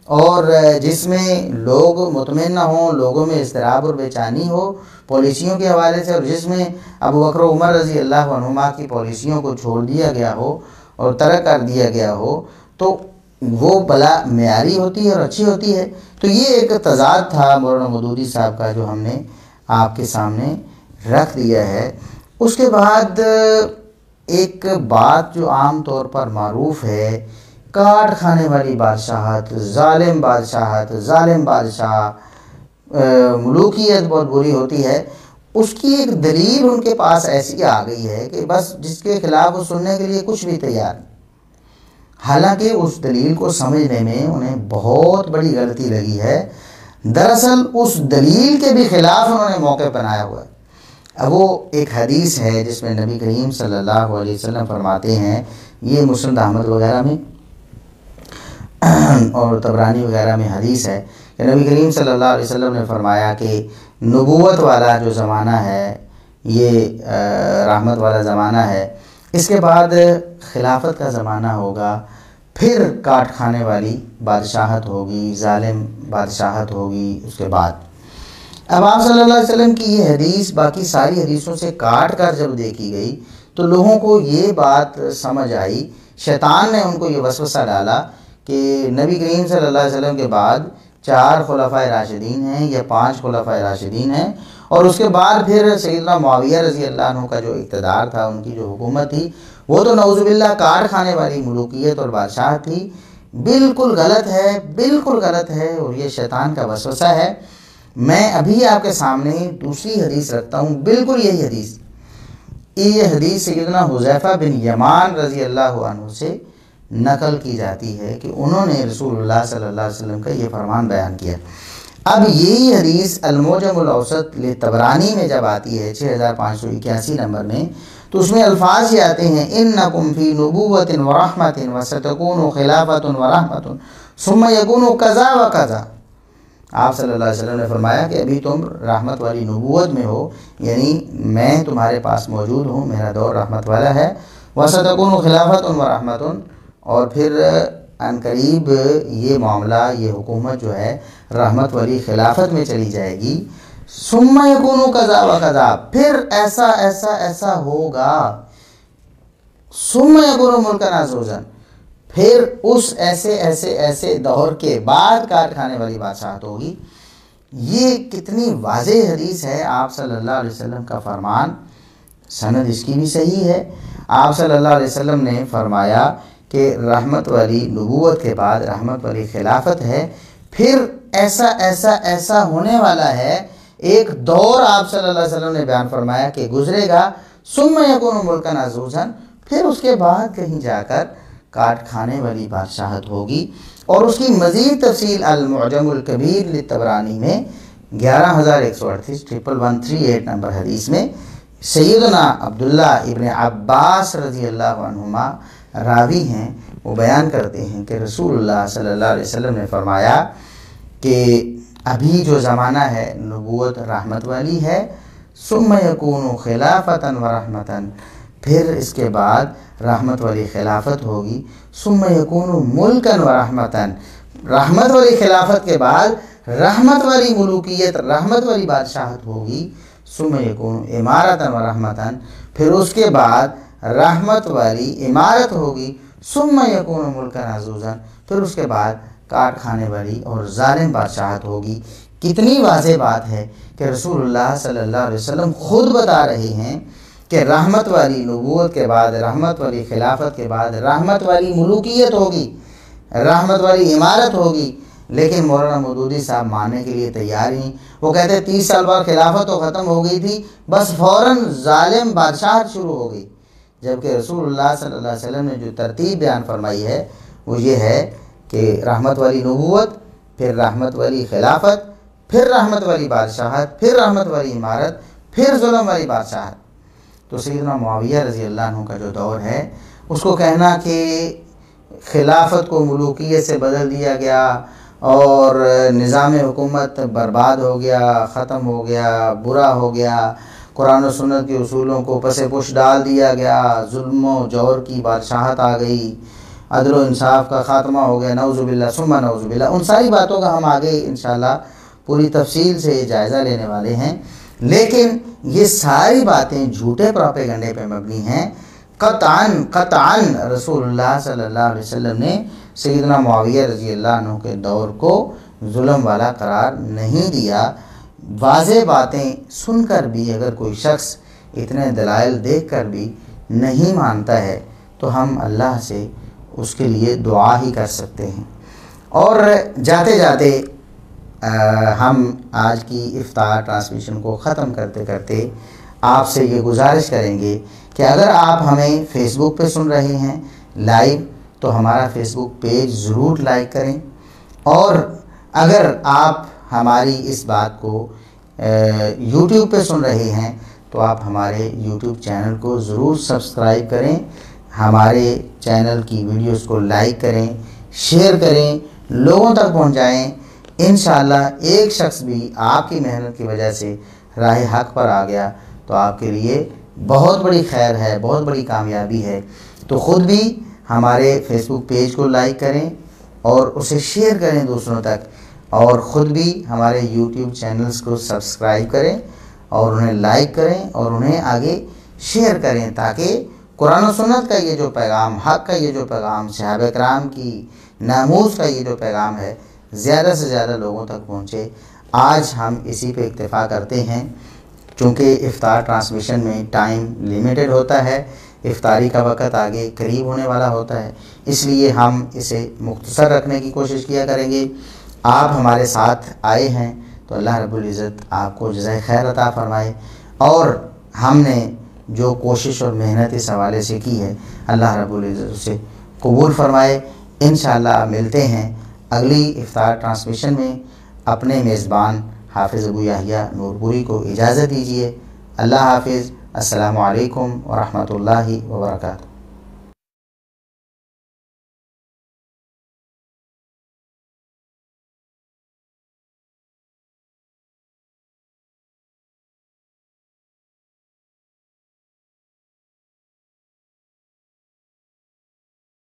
اور جس میں لوگ مطمئن نہ ہوں، لوگوں میں اضطراب اور بے چینی ہو پالیسیوں کے حوالے سے، اور جس میں ابو بکر و عمر رضی اللہ عنہما کی پالیسیوں کو چھوڑ دیا گیا ہو اور ترک کر دیا گیا ہو، تو وہ بلا معیاری ہوتی ہے اور اچھی ہوتی ہے۔ تو یہ ایک تضاد تھا مولانا مودودی صاحب کا جو ہم نے آپ کے سامنے رکھ دیا ہے۔ اس کے بعد ایک بات جو عام طور پر معروف ہے، کاٹ کھانے والی بادشاہت، ظالم بادشاہت، ظالم بادشاہ، ملوکیت بہت بری ہوتی ہے، اس کی ایک دلیل ان کے پاس ایسی آ گئی ہے کہ بس جس کے خلاف وہ سننے کے لیے کچھ بھی تیار۔ حالانکہ اس دلیل کو سمجھنے میں انہیں بہت بڑی غلطی لگی ہے۔ دراصل اس دلیل کے بھی خلاف انہوں نے موقع بنایا ہوا ہے۔ اب وہ ایک حدیث ہے جس میں نبی کریم صلی اللہ علیہ وسلم فرماتے ہیں، یہ مسند احمد وغیرہ میں اور طبرانی وغیرہ میں حدیث ہے کہ نبی کریم صلی اللہ علیہ وسلم نے فرمایا کہ نبوت والا جو زمانہ ہے یہ رحمت والا زمانہ ہے، اس کے بعد خلافت کا زمانہ ہوگا، پھر کاٹ کھانے والی بادشاہت ہوگی، ظالم بادشاہت ہوگی اس کے بعد۔ اب آپ صلی اللہ علیہ وسلم کی یہ حدیث باقی ساری حدیثوں سے کاٹ کر جب دیکھی گئی تو لوگوں کو یہ بات سمجھ آئی، شیطان نے ان کو یہ وسوسہ ڈالا کہ نبی کریم صلی اللہ علیہ وسلم کے بعد 4 خلفائے راشدین ہیں یا 5 خلفائے راشدین ہیں، اور اس کے بعد پھر سیدنا معاویہ رضی اللہ عنہ کا جو اقتدار تھا، ان کی جو حکومت تھی، وہ تو نعوذ باللہ کاٹ کھانے والی ملوکیت اور بادشاہ تھی۔ بالکل غلط ہے، بالکل غلط ہے، اور یہ شیطان کا وسوسہ ہے۔ میں ابھی آپ کے سامنے دوسری حدیث رکھتا ہوں، بالکل یہی حدیث۔ یہ حدیث سیدنا حذیفہ بن یمان رضی اللہ عنہ سے نقل کی جاتی ہے کہ انہوں نے رسول اللہ صلی اللہ علیہ وسلم کا یہ فرمان بیان کیا۔ اب یہی حدیث المعجم الاوسط لطبرانی میں جب آتی ہے 6581 نمبر میں، تو اس میں الفاظ یہ آتے ہیں، انکم فی نبوۃ ورحمۃ وستکون خلافۃ ورحمۃ ثم یکون کذا و کذا۔ آپ صلی اللہ علیہ وسلم نے فرمایا کہ ابھی تم رحمت والی نبوت میں ہو، یعنی میں تمہارے پاس موجود ہوں، میرا دور رحمت والا ہے، وستکون خلافۃ ورحمۃ، اور پھر ان قریب یہ معاملہ، یہ حکومت جو ہے رحمت والی خلافت میں چلی جائے گی، ثم یکون کذا و کذا، پھر ایسا ایسا ایسا ہوگا، ثم یکون ملکا عزوزا، پھر اس ایسے دور کے بعد کاٹ کھانے والی بادشاہت ہوگی۔ یہ کتنی واضح حدیث ہے، آپ صلی اللہ علیہ وسلم کا فرمان، سند اس کی بھی صحیح ہے۔ آپ صلی اللہ علیہ وسلم نے فرمایا کہ رحمت والی نبوت کے بعد رحمت والی خلافت ہے، پھر ایسا ہونے والا ہے، ایک دور آپ صلی اللہ علیہ وسلم نے بیان فرمایا کہ گزرے گا، ثم یکون ملکا عزوزا، پھر اس کے بعد کہیں جا کر کاٹ کھانے والی بادشاہت ہوگی۔ اور اس کی مزید تفصیل المعجم الکبیر للطبرانی میں 11138 1138 نمبر حدیث میں سیدنا عبداللہ ابن عباس رضی اللہ عنہما راوی ہیں، وہ بیان کرتے ہیں کہ رسول اللہ صلی اللہ علیہ وسلم نے فرمایا کہ ابھی جو زمانہ ہے نبوت رحمت والی ہے، ثم یکون خلافتا و رحمتا، پھر اس کے بعد رحمت والی خلافت ہوگی، ثم یکون ملکا و رحمتا، رحمت والی خلافت کے بعد رحمت والی ملوکیت، رحمت والی بادشاہت ہوگی، ثم یکون امارتا و رحمتا، پھر اس کے بعد رحمت والی امارت ہوگی، ثم یکون ملکا عزوزا، پھر اس کے بعد کاٹ کھانے والی اور ظالم بادشاہت ہوگی۔ کتنی واضح بات ہے کہ رسول اللہ صلی اللہ علیہ وسلم خود بتا رہے ہیں کہ رحمت والی نبوت کے بعد، رحمت والی خلافت کے بعد رحمت والی ملوکیت ہوگی، رحمت والی امارت ہوگی، لیکن مولانا مودودی صاحب ماننے کے لیے تیار نہیں۔ وہ کہتے ہیں 30 سال بعد خلافت تو ختم ہو گئی تھی، بس فوراً ظالم بادشاہت شروع ہو گئی، جبکہ رسول اللہ صلی اللہ علیہ وسلم نے جو ترتیب بیان فرمائی ہے وہ یہ ہے کہ رحمت والی نبوت، پھر رحمت والی خلافت، پھر رحمت والی بادشاہت، پھر رحمت والی امارت، پھر ظلم والی بادشاہت۔ تو سیدنا معاویہ رضی اللہ عنہ کا جو دور ہے، اس کو کہنا کہ خلافت کو ملوکیت سے بدل دیا گیا اور نظام حکومت برباد ہو گیا، ختم ہو گیا، برا ہو گیا، قرآن و سنت کے اصولوں کو پس پش ڈال دیا گیا، ظلم و جور کی بادشاہت آ گئی، عدل و انصاف کا خاتمہ ہو گیا، نعوذ باللہ ثم نعوذ باللہ، ان ساری باتوں کا ہم آگے انشاءاللہ پوری تفصیل سے جائزہ لینے والے ہیں۔ لیکن یہ ساری باتیں جھوٹے پروپیگنڈے پہ مبنی ہیں۔ قطعاً رسول اللہ صلی اللہ علیہ وسلم نے سیدنا معاویہ رضی اللہ عنہ کے دور کو ظلم والا قرار نہیں دیا۔ واضح باتیں سن کر بھی اگر کوئی شخص اتنے دلائل دیکھ کر بھی نہیں مانتا ہے تو ہم اللہ سے اس کے لیے دعا ہی کر سکتے ہیں۔ اور جاتے جاتے ہم آج کی افطار ٹرانسمیشن کو ختم کرتے کرتے آپ سے یہ گزارش کریں گے کہ اگر آپ ہمیں فیس بک پہ سن رہے ہیں لائیو تو ہمارا فیس بک پیج ضرور لائک کریں، اور اگر آپ ہماری اس بات کو یوٹیوب پہ سن رہے ہیں تو آپ ہمارے یوٹیوب چینل کو ضرور سبسکرائب کریں، ہمارے چینل کی ویڈیوز کو لائک کریں، شیئر کریں، لوگوں تک پہنچائیں۔ انشاءاللہ ایک شخص بھی آپ کی محنت کی وجہ سے راہ حق پر آ گیا تو آپ کے لیے بہت بڑی خیر ہے، بہت بڑی کامیابی ہے۔ تو خود بھی ہمارے فیس بک پیج کو لائک کریں اور اسے شیئر کریں دوسروں تک، اور خود بھی ہمارے یوٹیوب چینلز کو سبسکرائب کریں اور انہیں لائک کریں اور انہیں آگے شیئر کریں، تاکہ قرآن و سنت کا یہ جو پیغام، حق کا یہ جو پیغام، صحابہ کرام کی ناموس کا یہ جو پیغام ہے زیادہ سے زیادہ لوگوں تک پہنچے۔ آج ہم اسی پہ اکتفا کرتے ہیں، چونکہ افطار ٹرانسمیشن میں ٹائم لیمیٹڈ ہوتا ہے، افطاری کا وقت آگے قریب ہونے والا ہوتا ہے، اس لیے ہم اسے مختصر رکھنے کی کوشش کیا کریں گے۔ آپ ہمارے ساتھ آئے ہیں تو اللہ رب العزت آپ کو جزائے خیر عطا فرمائے، اور ہم نے جو کوشش اور محنت اس حوالے سے کی ہے اللہ رب العزت اسے قبول فرمائے۔ انشاءاللہ ملتے ہیں اگلی افطار ٹرانسمیشن میں۔ اپنے میزبان حافظ ابو یحییٰ نورپوری کو اجازت دیجیے۔ اللہ حافظ۔ السلام علیکم ورحمۃ اللہ وبرکاتہ۔